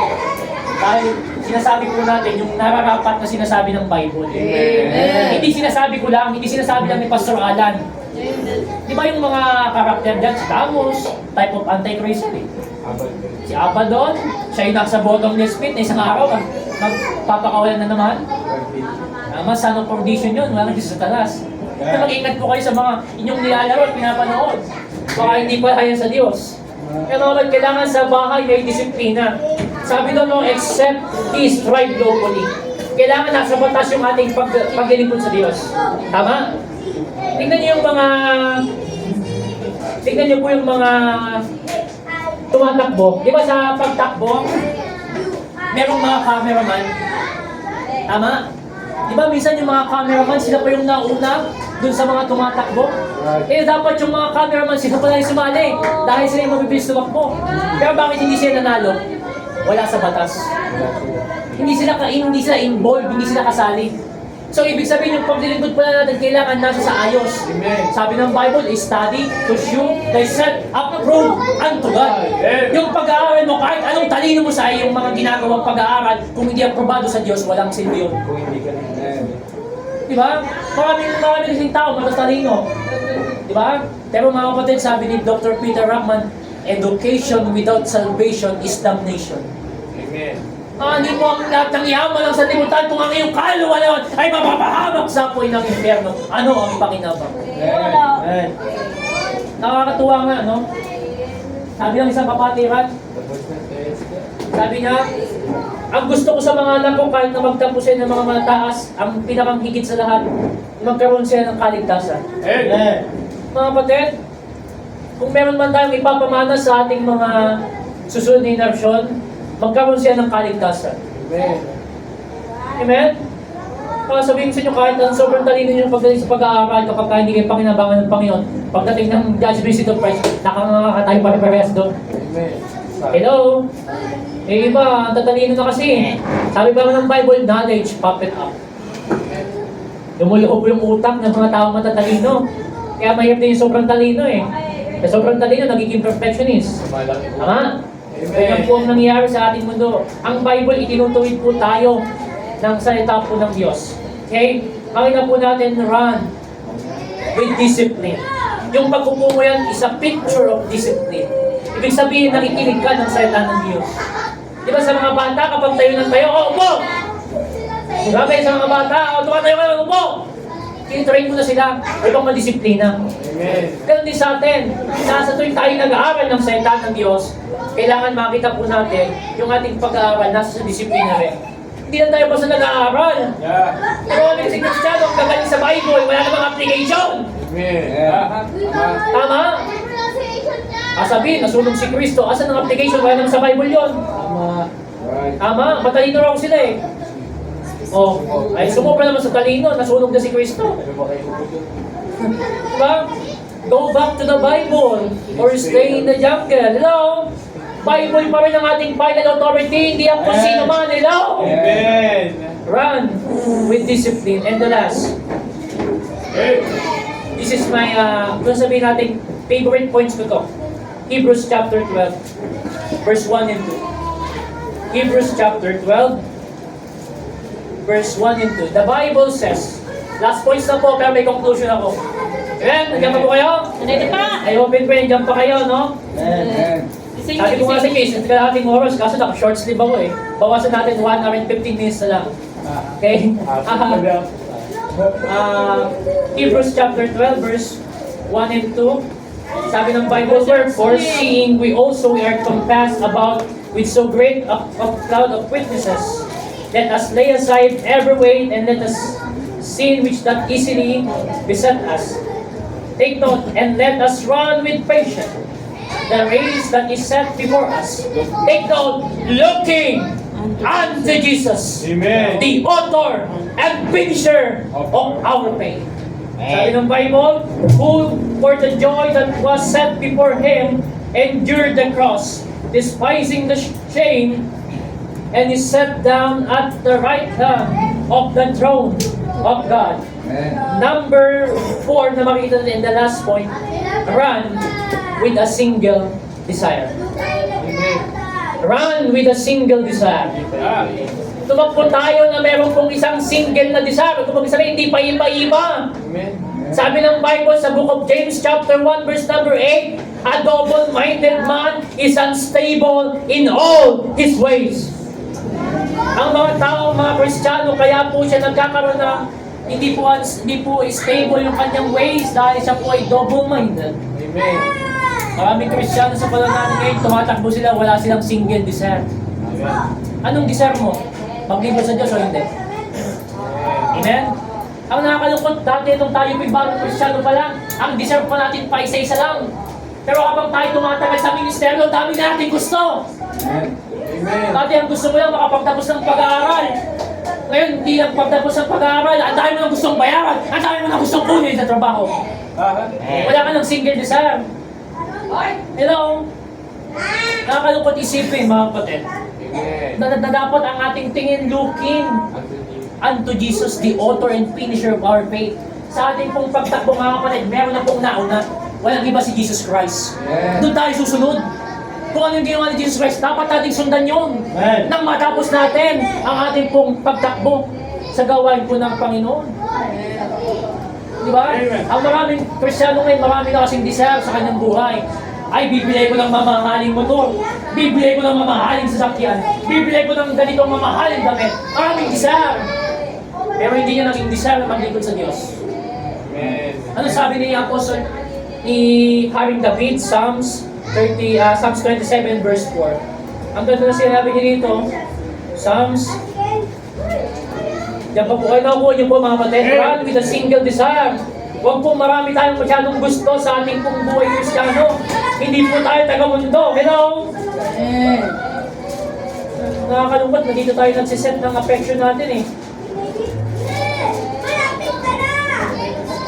Dahil sinasabi po natin yung nararapat na sinasabi ng Bible. Amen. Hindi sinasabi ko lang, hindi sinasabi lang ni Pastor Alan. Di ba yung mga karakter dyan, si Damos, type of antichrist eh. Si Abaddon, siya yung nasa bottomless pit na isang araw, magpapakawalan na naman. Tama, son of perdition yun, wala nang Diyos sa talas. Kaya mag-ingat po kayo sa mga inyong nilalaro at pinapanood. Baka hindi pa kaya sa Diyos. Kaya naman, kailangan sa bahay may disiplina. Sabi doon, no, except he strive locally. Kailangan nasa batas yung ating paglilingkod sa Diyos. Tama? Tingnan niyo yung mga... Tingnan niyo po yung mga tumatakbo. Di ba sa pagtakbo, merong mga cameraman? Tama? Di ba minsan yung mga cameraman, sila pa yung nauna dun sa mga tumatakbo? Eh dapat yung mga cameraman, sila pa na yung sumali. Dahil sila yung mabibilis tumakbo. Pero bakit hindi sila nanalo? Wala sa batas. Hindi sila involved, hindi sila kasali. So, ibig sabihin yung paglilingkod pala natin, kailangan nasa sa ayos. Amen. Sabi ng Bible, study to show thyself approved unto God. Yung pag-aaral mo, kahit anong talino mo sa iyong mga ginagawang pag-aaral, kung hindi aprobado sa Diyos, walang silbi yun. Di ba? Maraming kasing tao, matatalino. Di ba? Pero mga kapatid, sabi ni Dr. Peter Ruckman, education without salvation is damnation. Amen. Hindi mo ang lahat ng yaman ng sanlibutan kung ang iyong kaluluwa naman ay mapapahamak sa apoy ng impyerno. Ano ang pakinabang? Amen. Nakakatuwa nga, no? Sabi ng isang kapatiran, sabi niya, ang gusto ko sa mga anak ko kahit na magtapusin ng mga mataas, ang pinakang higit sa lahat, magkaroon sila ng kaligtasan. Amen. Mga kapatid, kung meron man tayong ipapamana sa ating mga susunod na inerasyon, magkaroon siya ng kaligtasan. Amen. Amen? Sabihin sa inyo, kahit ang sobrang talino nyo pagdating sa pag-aaral, kapag hindi kayo pakinabangan ng Panginoon, pagdating ng judgment seat of Christ, nakakatayo pare-parehas doon. Amen. Hello? Eh iba, ang tatalino na kasi. Sabi ba ng Bible, knowledge, puppet up. Lumuluho po yung utak ng mga tao matatalino. Kaya mahirap din yung sobrang talino eh. Sa sobrang talino, nagiging perfectionist. Tama? Ganyan po ang nangyayari sa ating mundo. Ang Bible, itinutuwid po tayo ng salita po ng Diyos. Okay? Pakita po natin, run with discipline. Yung pagkupo mo yan is a picture of discipline. Ibig sabihin, nakikinig ka ng salita ng Diyos. Di ba sa mga bata, kapag tayo ng tayo, upo! Diba kayo sa mga bata, tumatayo ka ng upo! Tinitrain mo na sila upang madisiplina. Amen. Ganun din sa atin. Sa tuwing tayo nag-aaral ng salita ng Diyos, kailangan makita po natin yung ating pag-aaral nasa sa disiplina rin. Hindi lang tayo basta nag-aaral. Yeah. Pero kami si Cristiano, ang gagaling sa Bible, wala namang application. Amen. Tama? Sabihin, nasunog si Kristo. Asan ang application? Wala naman sa Bible yon. Right. Tama? Matalino raw sila eh. Ay sumobra naman sa talino, nasunog na si Kristo. Diba? Go back to the Bible or stay in the jungle. Hello? Bible pa rin ang ating final authority, hindi ang kung sino man. Hello? Amen. Run with discipline. And the last, this is my, kung sabihin natin, favorite points ko to. Hebrews chapter 12, verse 1 and 2. Hebrews chapter 12, verse 1 and 2. The Bible says, last points na po, pero may conclusion ako. Amen? Nandiyan pa po kayo? Nandito pa! I open pa, nandiyan pa kayo, no? Amen. Sabi ko nga sa case, hindi ka nating oras, kaso naka-short sleeve ako eh. Bawasan natin 1 hour and 15 minutes na lang. Okay? Hebrews chapter 12, verse 1 and 2. Sabi ng Bible, wherefore, seeing we also are compassed about with so great a cloud of witnesses, let us lay aside every weight and let us sin which doth easily beset us. Take note, and let us run with patience the race that is set before us. Take note, looking unto Jesus, Amen. the author and finisher of our faith. Sabi ng Bible, who for the joy that was set before him endured the cross, despising the shame, and is set down at the right hand of the throne of God. Number 4 na makikita natin in the last point, run with a single desire. Run with a single desire. Tumakbo tayo na meron pong isang single na desire. Kung sabihin, hindi pa iba-iba. Amen. Sabi ng Bible sa book of James chapter 1 verse number 8, a double-minded man is unstable in all his ways. Ang mga tao, mga Kristiyano, kaya po siya nagkakaroon ng hindi po stable yung kanyang ways dahil siya po ay double-minded. Amen. Maraming Kristiyano sa panahon ngayon, tumatakbo sila, wala silang single desire. Amen. Anong desire mo? Maglingkod sa Diyos o hindi? Amen? Ang nakakalungkot dati nung tayo may bagong Kristiyano pa lang, ang desire pa natin pa isa-isa lang. Pero habang tayo tumatagal sa ministeryo, dami na natin gusto. Amen. Amen. Dati ang gusto mo lang makapagtapos ng pag-aaral. Ngayon, hindi lang pagtapos ng pag-aaral, ang dami mo na gustong bayaran, ang dami mo na gustong kunin sa trabaho. Wala ka ng single desire. Hello? Nakakalungkot isipin, mga kapatid. Amen. Na dapat ang ating tingin looking unto Jesus, the author and finisher of our faith. Sa ating pong pagtakbo, mga kapatid, meron na pong nauna. Walang iba si Jesus Christ. Amen. Doon tayo susunod. Kung ano yung ginawa ni Jesus Christ, dapat nating sundan yun. Amen. Nang matapos natin ang ating pong pagtakbo sa gawain po ng Panginoon. Di ba? Amen. Ang maraming Kristiyano ngayon, marami na kasing desire sa kanyang buhay. Ay, bibili ko ng mamahaling motor. Bibili ko ng mamahaling sasakyan. Bibili ko ng ganitong mamahaling damit. Maraming desire. Pero hindi niya naging desire na maglingkod sa Diyos. Amen. Ano sabi ni Apostle ni Haring David, Psalms 27 verse 4. Ang ganda na sinabi niya dito, Psalms, diyan pa po kayo nakuha niyo po mga kapatid, run with a single desire. Huwag po marami tayong masyadong gusto sa ating pong buhay Kristiyano. Hindi po tayo taga-mundo. Hello? Nakakalungkot na dito tayo nagsiset ng affection natin eh.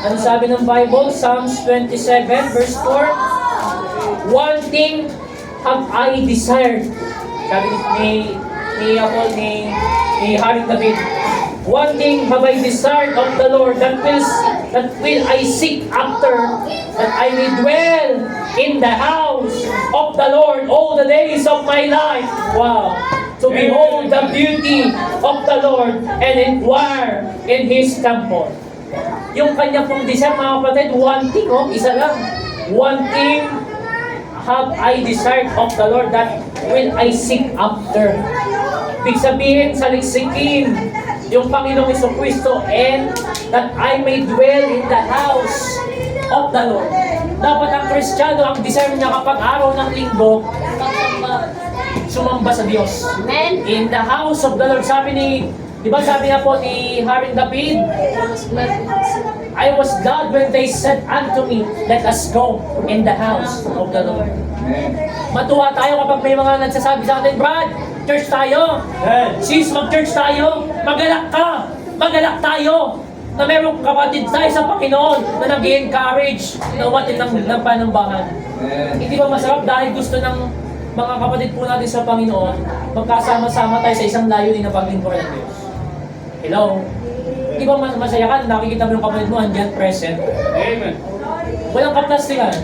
Ano sabi ng Bible? Psalms 27 verse 4. One thing have I desired. Sabi ni Haring David. One thing have I desired of the Lord, that will I seek after, that I may dwell in the house of the Lord all the days of my life. Wow! To behold the beauty of the Lord and inquire in His temple. Yung kanya pong desire, mga kapatid, one thing, isa lang. One thing have I desired of the Lord, that will I seek after. Ibig sabihin, saliksikin yung Panginoong Jesucristo, and that I may dwell in the house of the Lord. Dapat ang Kristiyano, ang desire niya kapag araw ng linggo, sumamba sa Diyos. Amen. In the house of the Lord. Sabi di ba sabi na po ni Haring David, I was glad when they said unto me, let us go in the house of the Lord. Amen. Matuwa tayo kapag may mga nagsasabi sa atin, Brad, church tayo. Sis, mag-church tayo. Magalak ka. Magalak tayo. Na merong kapatid tayo sa Panginoon na nag-encourage na umatid ng panambahan. Amen. Hindi ba masarap dahil gusto ng mga kapatid po natin sa Panginoon, magkasama-sama tayo sa isang layunin na paglingkuran ng Diyos. Hello? Hindi ba masaya ka na nakikita mo yung kapatid mo andyan present? Amen. Walang kaplastikan.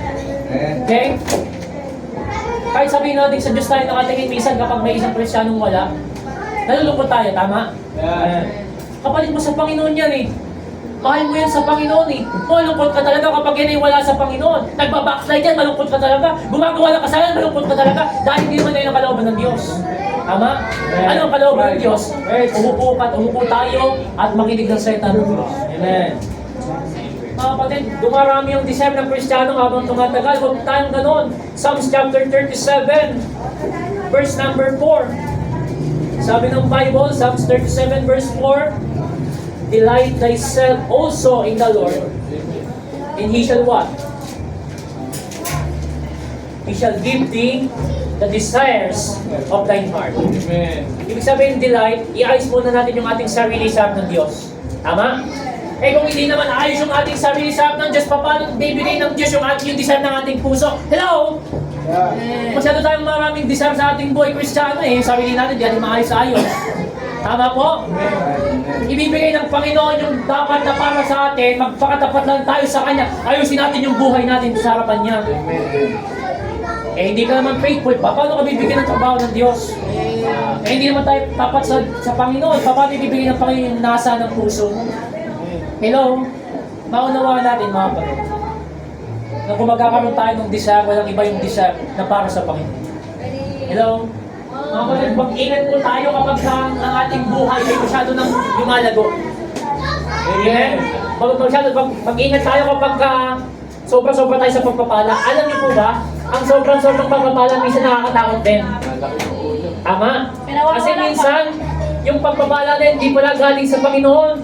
Amen. Okay? Kahit sabihin natin sa Diyos tayo nakatingin, minsan kapag may isang Kristiyanong wala, nalulungkot tayo, tama? Amen. Kapatid mo sa Panginoon yan eh. Mahal mo yan sa Panginoon eh. Malungkot ka talaga kapag yan ay wala sa Panginoon. Nagbabackslide yan, malungkot ka talaga. Gumagawa ng kasalanan, malungkot ka talaga. Dahil hindi naman na yun ang kalooban ng Diyos. Tama? Ano ang kalooban ng Diyos? Umupo tayo at makinig ng salita ng Diyos. Amen. Mga kapatid, dumarami yung desire ng Kristiyano habang tumatagal. Huwag tayong ganon. Psalms chapter 37, verse number 4. Sabi ng Bible, Psalms 37 verse 4, delight thyself also in the Lord, and He shall what? He shall give thee the desires of thine heart. Amen. Ibig sabihin, delight, iayos muna natin yung ating sarili sa harap ng Diyos. Tama? Eh kung hindi naman ayos yung ating sarili sa harap ng Diyos, paano bibigay ng Diyos yung desire ng ating puso? Hello? Masyado tayong maraming desire sa ating buhay Kristiyano eh. Yung sarili natin, di natin maayos-ayos. Tama po? Ibibigay ng Panginoon yung dapat na para sa atin, magpakatapat lang tayo sa Kanya. Ayusin natin yung buhay natin sa harapan Niya. Eh, hindi ka naman faithful pa. Paano ka bibigyan ng trabaho ng Diyos? Eh, hindi naman tayo tapat sa Panginoon. Paano ibibigyan ng Panginoon yung nasa ng puso mo? Hello? Maunawaan natin mga kapatid. Na kung magkakaroon tayo ng desire, walang iba yung desire na para sa Panginoon. Hello? Mga kapatid, mag-ingat po tayo kapag ang ating buhay ay masyado nang lumalago. Amen? Mag-ingat tayo kapag sobra-sobra tayo sa pagpapala. Alam niyo po ba, ang sobrang-sobrang pagpapala minsan nakakatakot din. Tama? Kasi minsan, yung pagpapala na hindi pala galing sa Panginoon.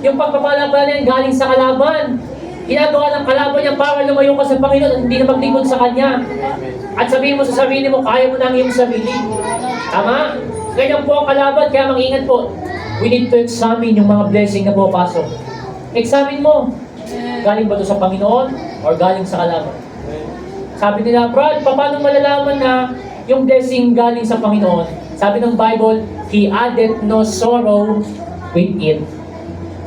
Yung pagpapala pala na galing sa kalaban. Ginagawa ng kalaban niya para lumayo ka sa Panginoon at hindi na maglingkod sa Kanya. At sabihin mo sa sarili mo, kaya mo na ang iyong sarili. Tama? Ganyan po ang kalaban, kaya mag-ingat po. We need to examine yung mga blessing na pumapasok. Examine mo. Galing ba ito sa Panginoon or galing sa kalaban? Sabi nila, Brad, paano malalaman na yung blessing galing sa Panginoon? Sabi ng Bible, He added no sorrow with it.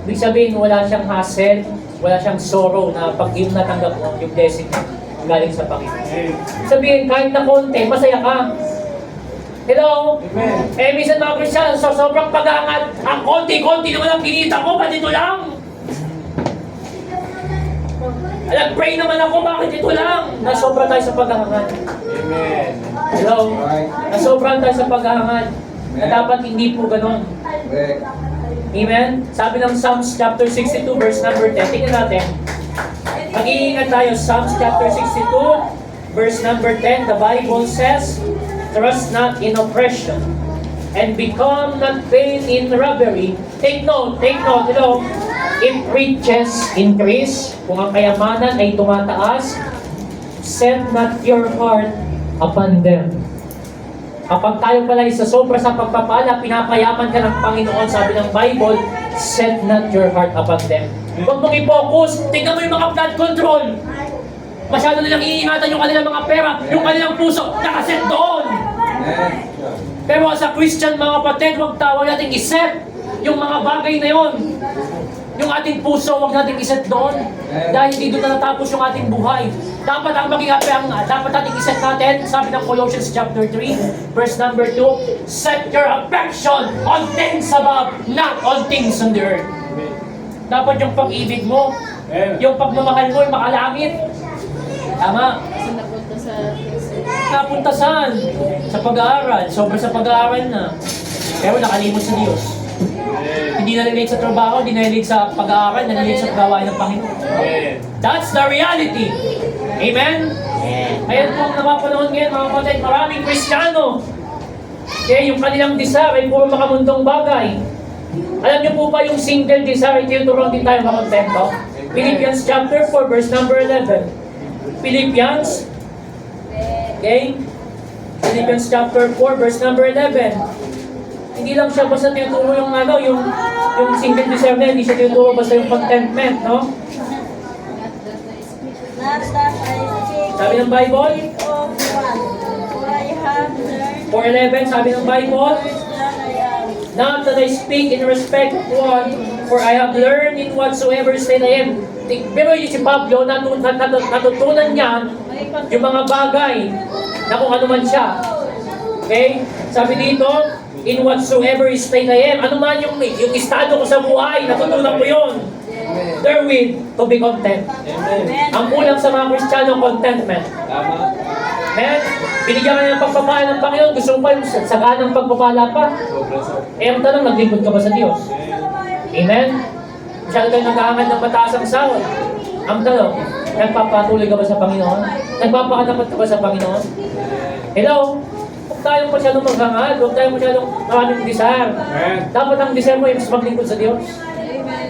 Ibig sabihin, wala siyang hassle, wala siyang sorrow na pag yung natanggap mo, yung blessing galing sa Panginoon. Sabihin, kahit na konti, masaya ka. Hello? Eh, minsan mga Christian, so sobrang pag-aangat, ang konti-konti naman ang kinita ko, ba't ito lang? Pray naman ako, bakit ito lang? Nasobra tayo sa pag-aangat. Amen. Hello? Nasobra tayo sa pag-aangat. Na dapat hindi po ganon. Correct. Amen? Sabi ng Psalms chapter 62, verse number 10. Tingnan natin. Mag-iingat tayo. Psalms chapter 62, verse number 10. The Bible says, trust not in oppression, and become not vain in robbery. Take note, hello. If riches increase, kung ang kayamanan ay tumataas, set not your heart upon them. Kapag tayo pala sa sobra sa pagpapala, pinapayaman ka ng Panginoon, sabi ng Bible, set not your heart upon them. Huwag mong i-focus, tingnan mo yung mga blood control. Masyado nilang iingatan yung kanilang mga pera, yung kanilang puso, nakaset doon. Pero as a Christian, mga kapatid, huwag natin iset yung mga bagay na yon. Yung ating puso, huwag natin iset doon. Dahil hindi doon na natapos yung ating buhay. Dapat ang maging dapat natin iset natin, sabi ng Colossians chapter 3, verse number 2, set your affection on things above, not on things on the earth. Dapat yung pag-ibig mo, yung pagmamahal mo, yung makalangit. Tama? Kasi napunta sa Napunta saan? Sa pag-aaral. Sobra sa pag-aaral na. Pero nakalimot sa Diyos. Hindi nalilate sa trabaho, hindi nalilate sa pag-aaral, nalilate sa gawain ng Panginoon. That's the reality. Amen? Ayan po ang napapanahon ngayon, mga kapatid, maraming Kristiyano. Okay, yung kanilang desire ay puro makamundong bagay. Alam niyo po ba yung single desire, tinuturuan din tayo makontento? Philippians chapter 4, verse number 11. Philippians, okay? Philippians chapter 4, verse number 11. Hindi lang siya basta tinuturo yung yung single desire na, hindi siya tinuturo basta yung contentment, no? Sabi ng Bible, 4:11, sabi ng Bible, not that I speak in respect to one, for I have learned in whatsoever state I am. Pero yung si Pablo, natutunan niya yung mga bagay na kung ano man siya. Okay? Sabi dito, in whatsoever state I am. Ano man yung estado ko sa buhay, natutunan ko yun. Therewith, to be content. Ang kulang sa mga Kristiyano, contentment. Amen? Binigyan ka ng pagpapala ng Panginoon, gusto mo pa yung saganang pagpapala pa. Eh, ang tanong, naglingkod ka ba sa Diyos? Amen? Masyado kayo nag-aangad ng mataas ang sahod. Ang tanong, nagpapatuloy ka ba sa Panginoon? Nagpapakatapat ka ba sa Panginoon? Hello? Huwag tayong masyadong maghangad, huwag tayong masyadong maraming desire. Dapat ang desire mo ay mas maglingkod sa Diyos.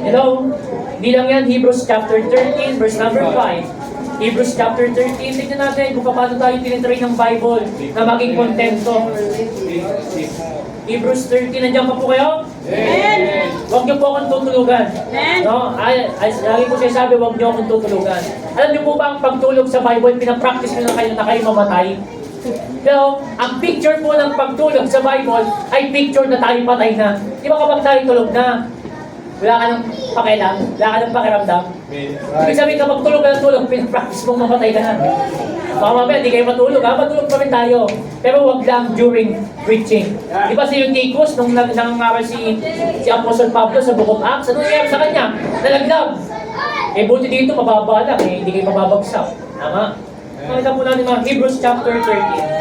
Hello? Hindi lang yan, Hebrews chapter 13, verse number 5. Hebrews chapter 13, tignan natin kung paano tayo tinitrain ng Bible na maging kontento. Hebrews 13, nandiyan pa po kayo? Amen. Huwag niyo po akong tutulugan. Amen. No? Lagi po siya sabi, huwag niyo akong tutulugan. Alam niyo po ba ang pagtulog sa Bible, pinapractice niyo na kayo mamatay? Pero, ang picture po ng pagtulog sa Bible ay picture na tayo patay na. Di ba kapag tayo tulog na? Wala ka ng pakialam, wala ka ng pakiramdam. Amen. Ibig sabihin kapag tulog ka ng tulog, pinapractice mong mamatay ka na. Baka mamaya, di kayo matulog ha? Matulog pa rin tayo. Pero wag lang during preaching. Di ba si Eutychus, nung nangangaral si Apostol Pablo sa Book of Acts, ano nangyayari sa kanya? Nalaglag. Eh buti dito, mababa lang eh, hindi kayo mababagsak. Tama? Nakita po natin mga Hebrews chapter 13.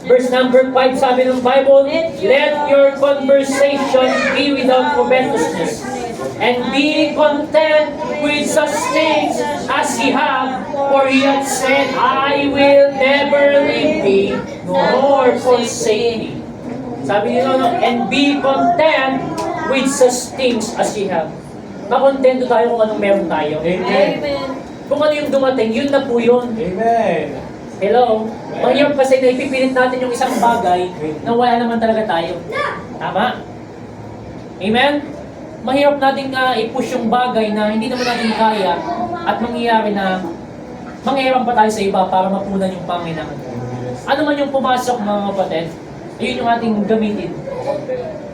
Verse number 5, sabi ng Bible, let your conversation be without covetousness, and be content with such things as ye have, for he hath said, I will never leave thee, nor forsake thee. Sabi nila, no, and be content with such things as ye have. Makontento tayo kung anong meron tayo. Amen. Kung ano yung dumating, yun na po yun. Amen. Hello? Mahirap kasi na ipipilit natin yung isang bagay na wala naman talaga tayo. Tama? Amen? Mahirap natin i-push yung bagay na hindi naman natin kaya at mangyayari na manghiram pa tayo sa iba para mapunan yung pangailangan. Ano man yung pumasok mga kapatid, yun yung ating gamitin.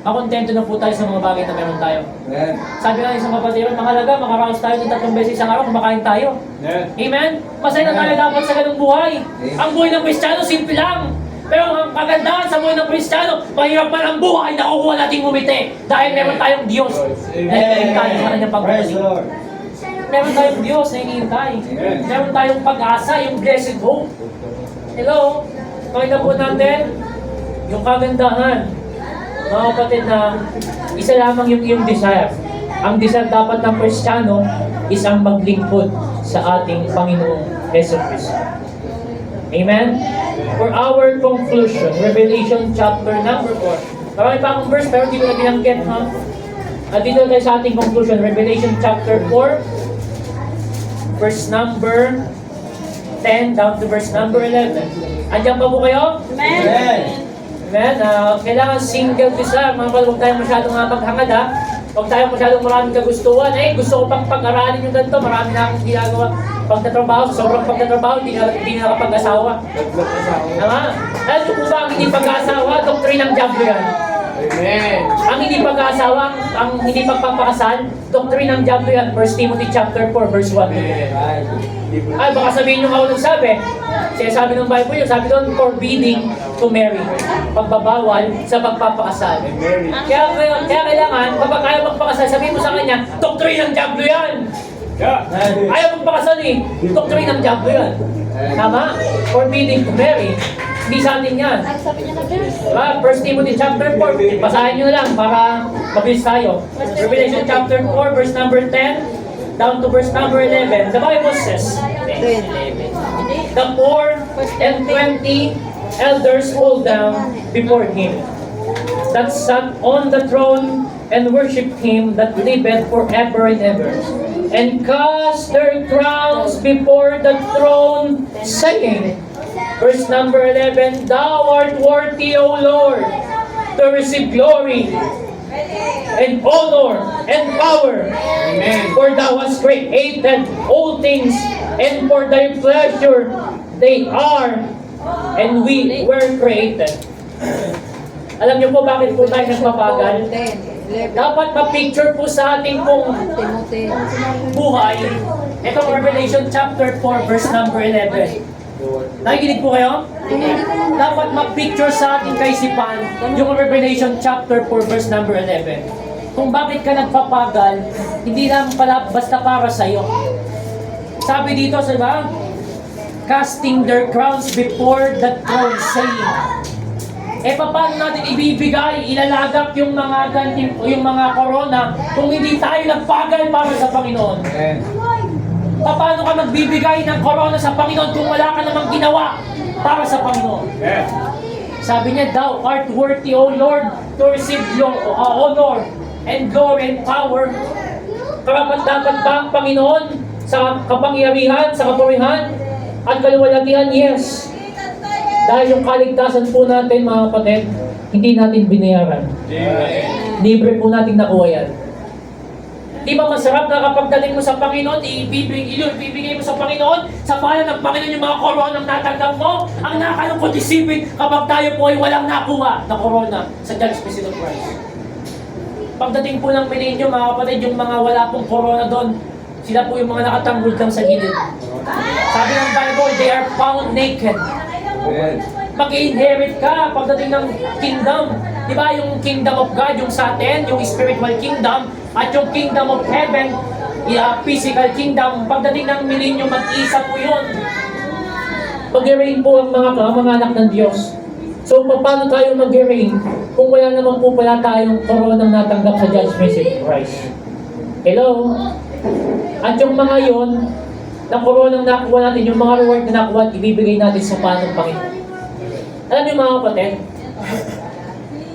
Makontento na po tayo sa mga bagay na meron tayo. Amen. Sabi nga isang kapatid, mahalaga, makaraos tayo ng 3 beses isang araw, kumakain tayo. Amen. Amen? Masaya na tayo dapat sa ganung buhay. Ang buhay ng Kristiyano, simple lang. Pero ang kagandahan sa buhay ng Kristiyano, mahirap man ang buhay na kukuha nating umiti. Dahil meron tayong Diyos na hinihintay sa kanyang Praise pagbabalik. the Lord. Meron tayong Diyos na hinihintay. Amen. Meron tayong pag-asa, yung blessed hope. Hello? Pakita po natin yung kagandahan. Mga kapatid na isa lamang yung iyong desire. Ang desire dapat ng Kristiyano is ang maglingkod sa ating Panginoong Hesus Kristo. Amen? For our conclusion, Revelation chapter number 4. Marami pa akong verse pero hindi ko na binanggit, ha? At dito tayo sa ating conclusion, Revelation chapter 4, verse number 10 down to verse number 11. Andiyan pa po kayo? Amen. Amen? Kailangan single desire. Mga kapatid, huwag tayo masyadong maghangad, ha? Huwag tayo masyadong maraming kagustuhan. Gusto ko pang pag-aralin yung ganito. Marami na akong ginagawa. Pagtatrabaho, sobrang pagtatrabaho, hindi na nakapag-asawa. Tama? Alam niyo po ba ang hindi pag-asawa? Doktrinang diablo yan. Amen. Ang hindi pag-asawa, ang hindi pagpapakasal, doktrinang diablo yan. 1 Timothy chapter 4, verse 1. Right. Ay, baka sabihin nyo ako nagsabi. Sabi ng Bible yun, sabi doon, forbidding to marry. Pagbabawal sa pagpapakasal. Amen. Kaya kailangan, kapag ayaw magpakasal, sabihin mo sa kanya, doktrinang diablo yan. Yeah. Ayaw magpakasal eh. Doktrinang diablo yan. Tama? Forbidding to marry. Hindi sa atin yan. Sabi niya na verse. Diba? 1 Timothy chapter 4. Basahin nyo na lang para mabilis tayo. Revelation chapter 4, verse number 10 down to verse number 11. The Bible says, the 4 and 20 elders fall down before him that sat on the throne and worship him that liveth forever and ever, and cast their crowns before the throne, saying, verse number 11, Thou art worthy, O Lord, to receive glory and honor and power. Amen. For thou hast created all things, and for thy pleasure they are, and we were created. Alam niyo po bakit po tayo nagpapagal? Dapat ma-picture po sa ating pong buhay. Ito Revelation chapter 4, verse number 11. Nakikinig po kayo? Dapat ma-picture sa ating kaisipan yung Revelation chapter 4, verse number 11. Kung bakit ka nagpapagal, hindi lang pala basta para sa'yo. Sabi dito, diba? Casting their crowns before the throne, saying, paano natin ibibigay, ilalagak yung mga ganting, yung mga corona kung hindi tayo nagpagal para sa Panginoon? Amen. Paano ka magbibigay ng corona sa Panginoon kung wala ka namang ginawa para sa Panginoon? Amen. Sabi niya, Thou art worthy, O Lord, to receive honor and glory and power. Karapat-dapat ba ang Panginoon sa kapangyarihan, sa kapurihan, at kaluwalhatian? Yes. Dahil yung kaligtasan po natin, mga kapatid, hindi natin binayaran. Amen. Libre po natin nakuha yan. Di ba masarap na kapag dating mo sa Panginoon, ibibigay mo sa Panginoon, sa pangalan ng Panginoon yung mga koronang natanggap mo? Ang nakakalungkot isipin kapag tayo po ay walang nakuha na korona sa judgment seat of Christ. pagdating po ng millennium, mga kapatid, yung mga wala pong corona doon, sila po yung mga nakatanggol lang sa gilid. Sabi ng Bible, they are found naked. Amen. Mag-inherit ka pagdating ng kingdom. Di ba yung kingdom of God, yung sa atin, yung spiritual kingdom, at yung kingdom of heaven, physical kingdom, pagdating ng millennium, mag-isa po yun. Mag-reign po ang mga anak ng Diyos. So, paano tayo mag-reign kung wala naman po pala tayong koronang natanggap sa judgment seat of Christ? Hello? At yung mga yon, na koronang nakuha natin, yung mga reward na nakuha, ibibigay natin sa panong Panginoon. Alam niyo mga kapatid,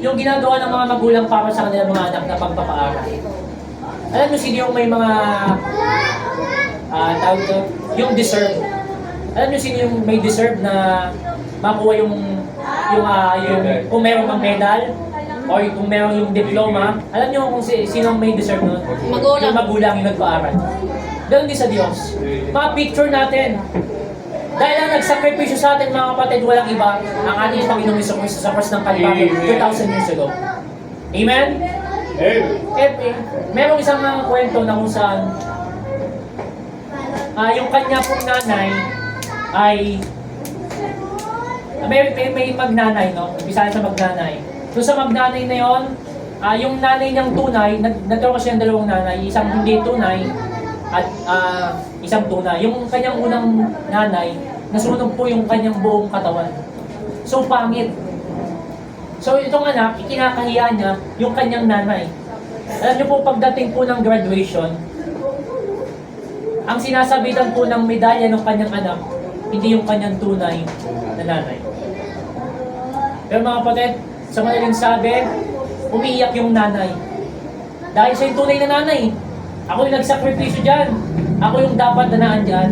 yung ginagawa ng mga magulang para sa kanilang mga anak na pagpapaaral. Alam niyo sino yung may mga tawag ito, yung deserve. Alam niyo sino yung may deserve na makuha yung kung meron mang medal or kung meron yung diploma. Alam niyo kung sino ang may deserve nun? Magulang. Yung magulang yung nagpaaral. Ganun din sa Diyos. Ma-picture natin. Dahil ang nagsakripisyo sa atin mga kapatid, walang iba ang ating Panginoong Jesucristo sa cross ng Kalbaryo 2,000 years ago. Amen? Merong isang kwento na kung saan yung kanya pong nanay ay may magnanay, no? Bisaya sa magnanay. So sa magnanay na yon, yung nanay niyang tunay, nagkaroon kasi ng dalawang nanay, isang hindi tunay at isang tunay. Yung kanyang unang nanay, nasunog po yung kanyang buong katawan. So pangit. So itong anak, ikinakahiya niya yung kanyang nanay. Alam niyo po, pagdating po ng graduation, ang sinasabitan po ng medalya ng kanyang anak, hindi yung kanyang tunay na nanay. Pero mga kapatid, sa madaling sabi, umiiyak yung nanay. Dahil siya yung tunay na nanay. Ako yung nagsakripisyo dyan. Ako yung dapat nanaan dyan.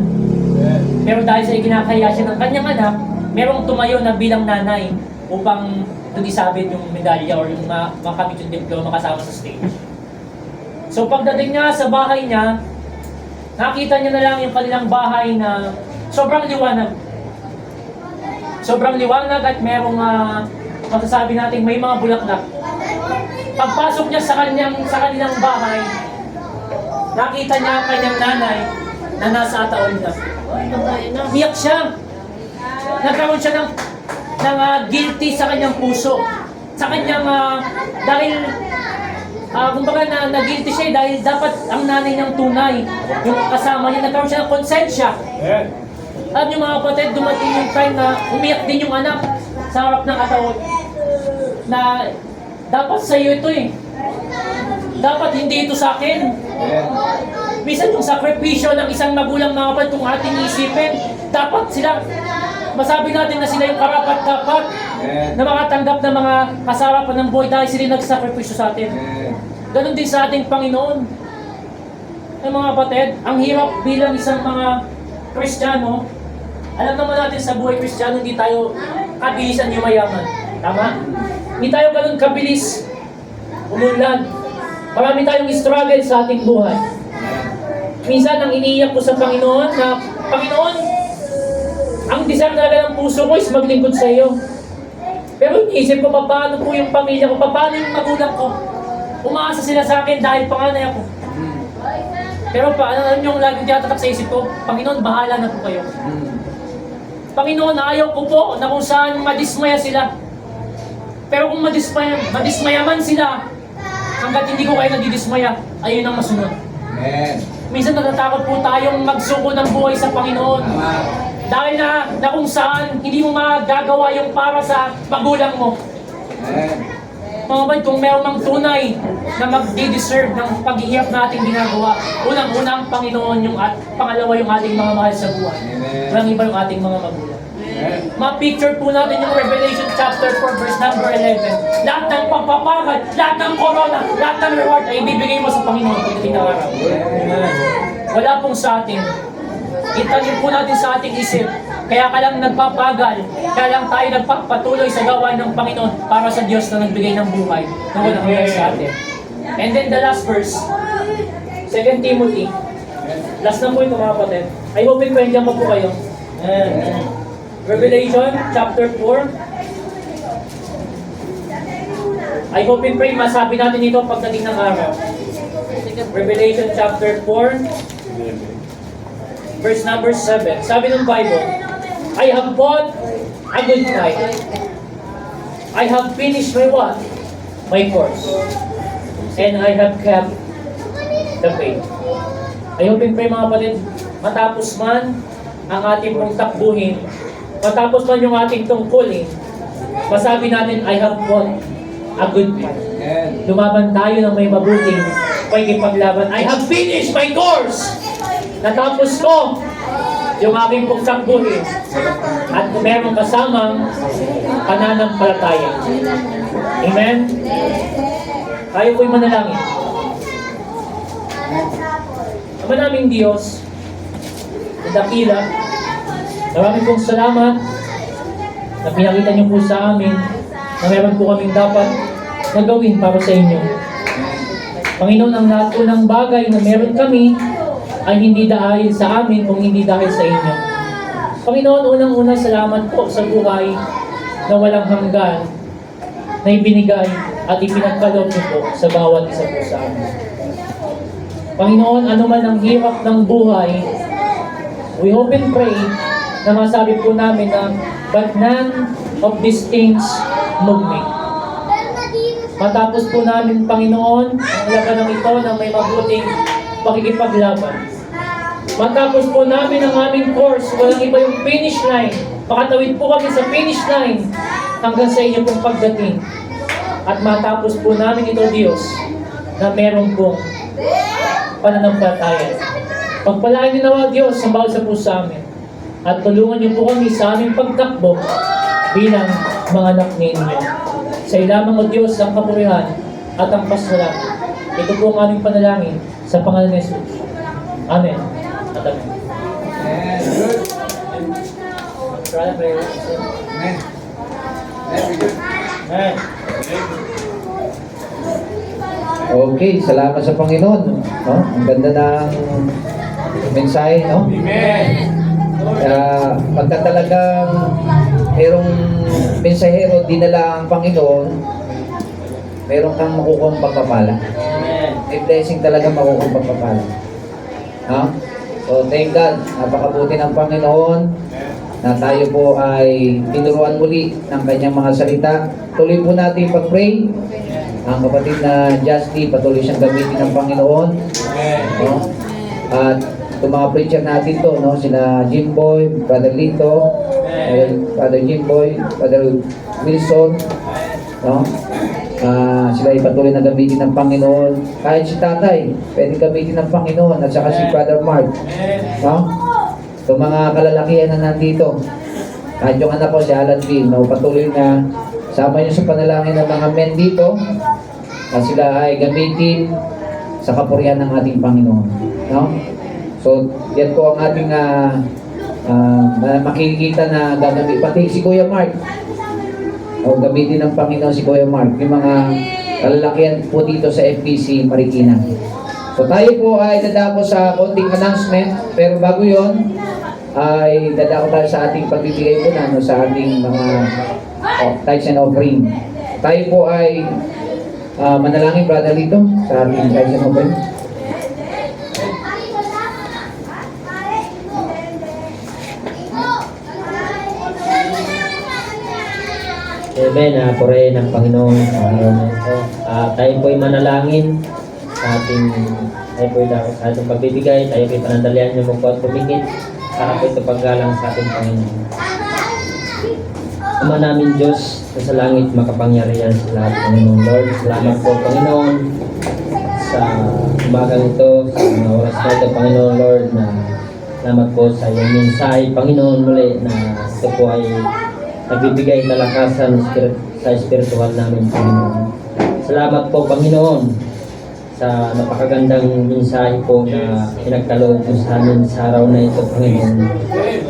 Pero dahil sa ikinakaya siya ng kanyang anak, merong tumayo na bilang nanay upang doon isabit yung medalya or yung makamit yung diploma kasama sa stage. So pagdating niya sa bahay niya, nakita niya na lang yung kanilang bahay na sobrang liwanag. Sobrang liwanag at merong masasabi natin may mga bulaklak. Pagpasok niya sa kanilang bahay, nakita niya ang kanyang nanay na nasa ataol na. Iyak siya. Nagkaroon siya ng guilty sa kanyang puso. Sa kanyang, dahil, kumbaga na-guilty siya dahil dapat ang nanay niyang tunay. Yung kasama niya, nagkaroon siya ng konsensya. Alam niyo mga kapatid, dumating yung time na umiyak din yung anak sa harap ng ataol. Na dapat sa iyo ito eh. Dapat hindi ito sa akin. Minsan yung sakripisyo ng isang magulang mga kapatid kung ating isipin, dapat sila, masabi natin na sila yung karapat-dapat na makatanggap ng mga kasarapan ng buhay dahil sila nagsakripisyo sa atin. Ganon din sa ating Panginoon. Ay mga kapatid, ang hirap bilang isang mga Kristiyano. Alam naman natin sa buhay Kristiyano, hindi tayo kabilisan yung mayaman. Tama? Hindi tayo ganun kabilis umunlad. Marami tayong struggle sa ating buhay. Minsan, ang iniiyak ko sa Panginoon na, Panginoon, ang desire talaga ng puso ko is maglingkod sa iyo. Pero iniisip ko, paano po yung pamilya ko, paano yung magulang ko? Umaasa sila sa akin dahil panganay ako. Pero alam niyo yung laging tiyatatak sa isip ko, Panginoon, bahala na po kayo. Panginoon, ayaw ko po na kung saan madismaya sila. Pero kung madismaya man sila, hanggat hindi ko kayo nagdidismaya, ayun ang masunod. Amen. Minsan natatakot po tayong magsuko ng buhay sa Panginoon. Dahil na kung saan hindi mo magagawa yung para sa magulang mo. Amen. Mga kapatid, kung meron mang tunay na magdi-deserve ng paghihirap na ating ginagawa, unang-una ang Panginoon yung at pangalawa yung ating mga mahal sa buhay. Amen. Walang iba yung ating mga magulang. Ma-picture po natin yung Revelation chapter 4 verse number 11. Lahat ng pagpapakal, lahat ng corona, lahat ng reward ay ibibigay mo sa Panginoon pagdating ng araw. Wala pong sa atin. Itanim po natin sa ating isip. Kaya ka lang nagpapagal, kaya lang tayo nagpapatuloy sa gawain ng Panginoon para sa Diyos na nagbigay ng buhay na walang hanggan sa atin. And then the last verse, 2 Timothy. Last na po ito mga kapatid. I hope ikwendyan ko po kayo. Revelation chapter 4. I hope and pray masabi natin ito pagdating ng araw. Revelation chapter 4, verse number 7. Sabi ng Bible, I have fought a good fight. I have finished my what? My course. And I have kept the faith. I hope and pray mga kapatid, matapos man ang ating pong takbuhin, matapos man yung ating tungkulin, masabi natin, I have fought a good fight. Amen. Lumaban tayo ng may mabuting pagkipaglaban. I have finished my course. Natapos ko yung aking pong takbuhin. At kung meron kasamang pananampalataya. Amen? Tayo po'y manalangin. Ama naming Diyos, na dakila, maraming pong salamat na pinakita niyo po sa amin na meron po kaming dapat na gawin para sa inyo. Panginoon, ang lahat po ng bagay na meron kami ay hindi dahil sa amin kung hindi dahil sa inyo. Panginoon, unang-una salamat po sa buhay na walang hanggan na ibinigay at ipinagkaloob niyo po sa bawat isa po sa amin. Panginoon, ano man ang hirap ng buhay, we hope and pray na masabi po namin na but none of these things move me. Matapos po namin, Panginoon, ang labanang ito ng may mabuting pakikipaglaban. Matapos po namin ang aming course, walang iba yung finish line. Makatawid po kami sa finish line hanggang sa inyo pong pagdating. At matapos po namin ito, Diyos, na meron pong pananampalataya. Pagpalain niyo nawa, Diyos, ang bawat sa puso sa amin. At tulungan niyo po kami sa aming pagtakbo bilang mga anak ninyo. Sa ilamang o Diyos ang kapurihan at ang pasalamat. Ito po ang aming panalangin sa pangalan ni Jesus. Amen. At amen. Amen. Good. Amen. Amen. Very good. Amen. Okay, salamat sa Panginoon. No? Ang ganda ng mensahe, no? Amen. Pagka talagang merong mensahero dinala ang Panginoon, meron kang makukuha pagpapala. Amen. May blessing talaga makukuha pagpapala. No? So, thank God. Napakabuti ng Panginoon na tayo po ay tinuruan muli ng kanyang mga salita. Tuloy po natin pag-pray. Ang kapatid na Justy, patuloy siyang gamitin ng Panginoon. No? At itong mga preacher natin to, no? Sila Jimboy, Brother Lito, Brother Jimboy, Brother Wilson, no? Sila ipatuloy na gamitin ng Panginoon. Kahit si Tatay, pwede gamitin ng Panginoon. At saka si Brother Mark, no? Itong mga kalalakihan na nandito. Kahit yung anak ko, si Alan B, no? Patuloy na sama niyo sa panalangin ng mga men dito. At sila ay gamitin sa kapurihan ng ating Panginoon, no? So, yan po ang ating makikita na gagamit. Pati si Kuya Mark. O, gamitin ng Panginoon si Kuya Mark. Yung mga kalalakihan po dito sa FPC Marikina. So, tayo po ay dadako sa konting announcement. Pero bago yon ay dadako tayo sa ating pagbibigay po na, no, sa ating mga tithes and offering. Tayo po ay manalangin, Brother Lito, sa ating tithes and offering. Amen. Purihin ng Panginoon sa araw na ito. Tayo po'y manalangin sa ating pagbibigay. Tayo po'y panandalian niyo mo po at pumikit para po ito paggalang sa ating Panginoon. Ama namin Diyos, sa langit makapangyarihan sa lahat, Panginoon Lord. Salamat po, Panginoon, sa umagang ito, sa mga oras na ito, Panginoon Lord, na salamat po sa iyong mensahe, Panginoon, muli na ito po ay nagbibigay kalakasan sa espiritual namin, Panginoon. Salamat po, Panginoon, sa napakagandang mensahe po na pinagkaloob mo sa amin sa araw na ito, Panginoon.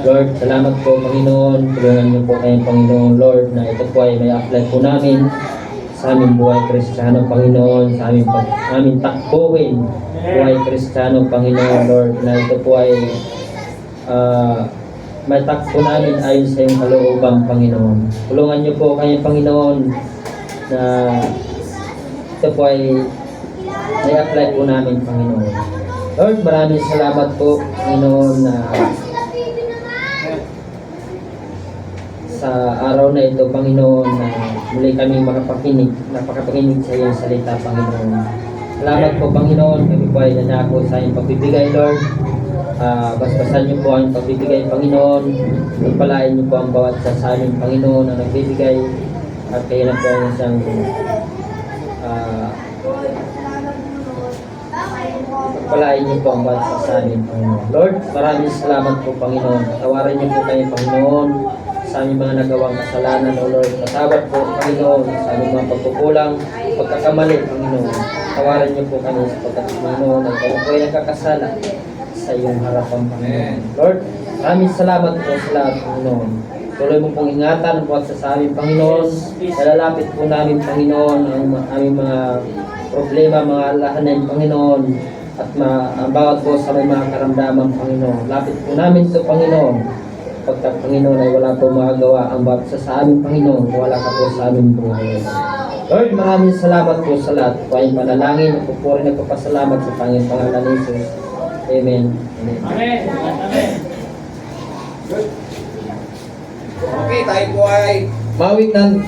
Lord, salamat po, Panginoon. Tulungan niyo po kayong Panginoon, Lord, na ito po ay may apply po namin sa aming buhay Kristiyano, Panginoon, sa aming takbuhin buhay Kristiyano, Panginoon, Lord, na ito po ay may takbo namin ayon sa iyong kalooban, Panginoon. Tulungan niyo po kayong Panginoon na ito po ay i-apply po namin, Panginoon. Lord, maraming salamat po, Panginoon, na sa araw na ito, Panginoon, na muli kami makapakinig sa iyong salita, Panginoon. Salamat po, Panginoon, kami po ay nanako sa iyong pagbibigay, Lord. Basbasan niyo po ang pagbibigay, Panginoon. Pagpalain niyo po ang bawat sa amin, Panginoon, na nagbibigay. At kayo na po ang isang pagpalain niyo po ang bawat sa amin, Panginoon. Lord, maraming salamat po, Panginoon. Tawarin niyo po kayo, Panginoon, sa aming mga nagawang kasalanan, O Lord. Patawad po, Panginoon, sa aming mga pagkukulang, pagkakamali, Panginoon. Tawarin niyo po kami sa pagkakamanon at kayo po ay nagkakasala sa iyong harapan, Panginoon. Lord, maraming salamat po sa lahat, Panginoon. Tuloy mo pong ingatan po sa aming, Panginoon. Nalalapit po namin, Panginoon, ang aming mga problema, mga alahanin, Panginoon. At ang bawat po sa may mga karamdaman, Panginoon. Lapit po namin ito, Pagka, Panginoon, ay wala po magagawa ang bawat sa aming, Panginoon. Wala ka po sa aming buhay. Lord, maraming salamat po sa lahat. Po ay panalangin. Ako po rin nagpapasalamat sa Panginoon pangalan ni Jesus. Amen. Amen. Amen. Amen. Okay, tayo po ay mawit ng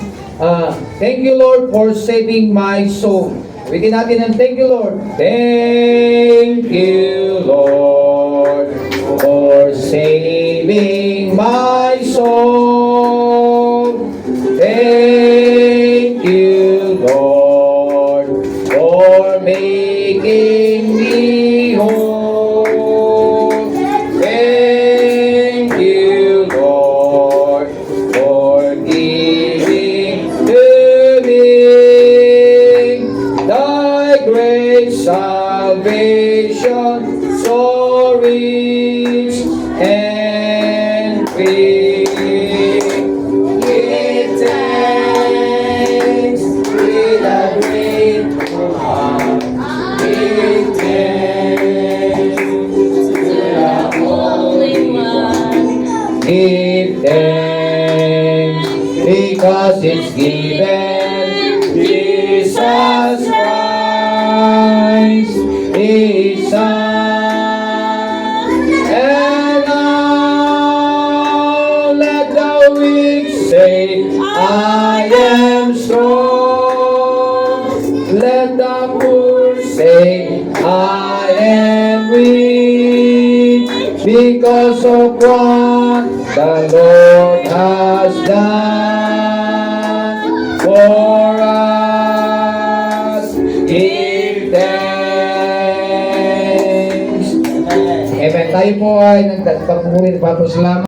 thank you, Lord, for saving my soul. Witin natin ang thank you, Lord. Thank you, Lord, for saving my soul. Thank you, Lord, for making me whole. Thank you, Lord, for giving to me thy great salvation, so rich and free. Give thanks with a grateful heart. Give thanks to the Holy One. Give thanks because it's given. Jesus Christ, His Son. And now let the weak say, I am strong. Let the poor say, I am weak. Because of what the Lord has done for us. Give thanks. Amen. Tayo po ay nagpapuri, nagpapasalamat.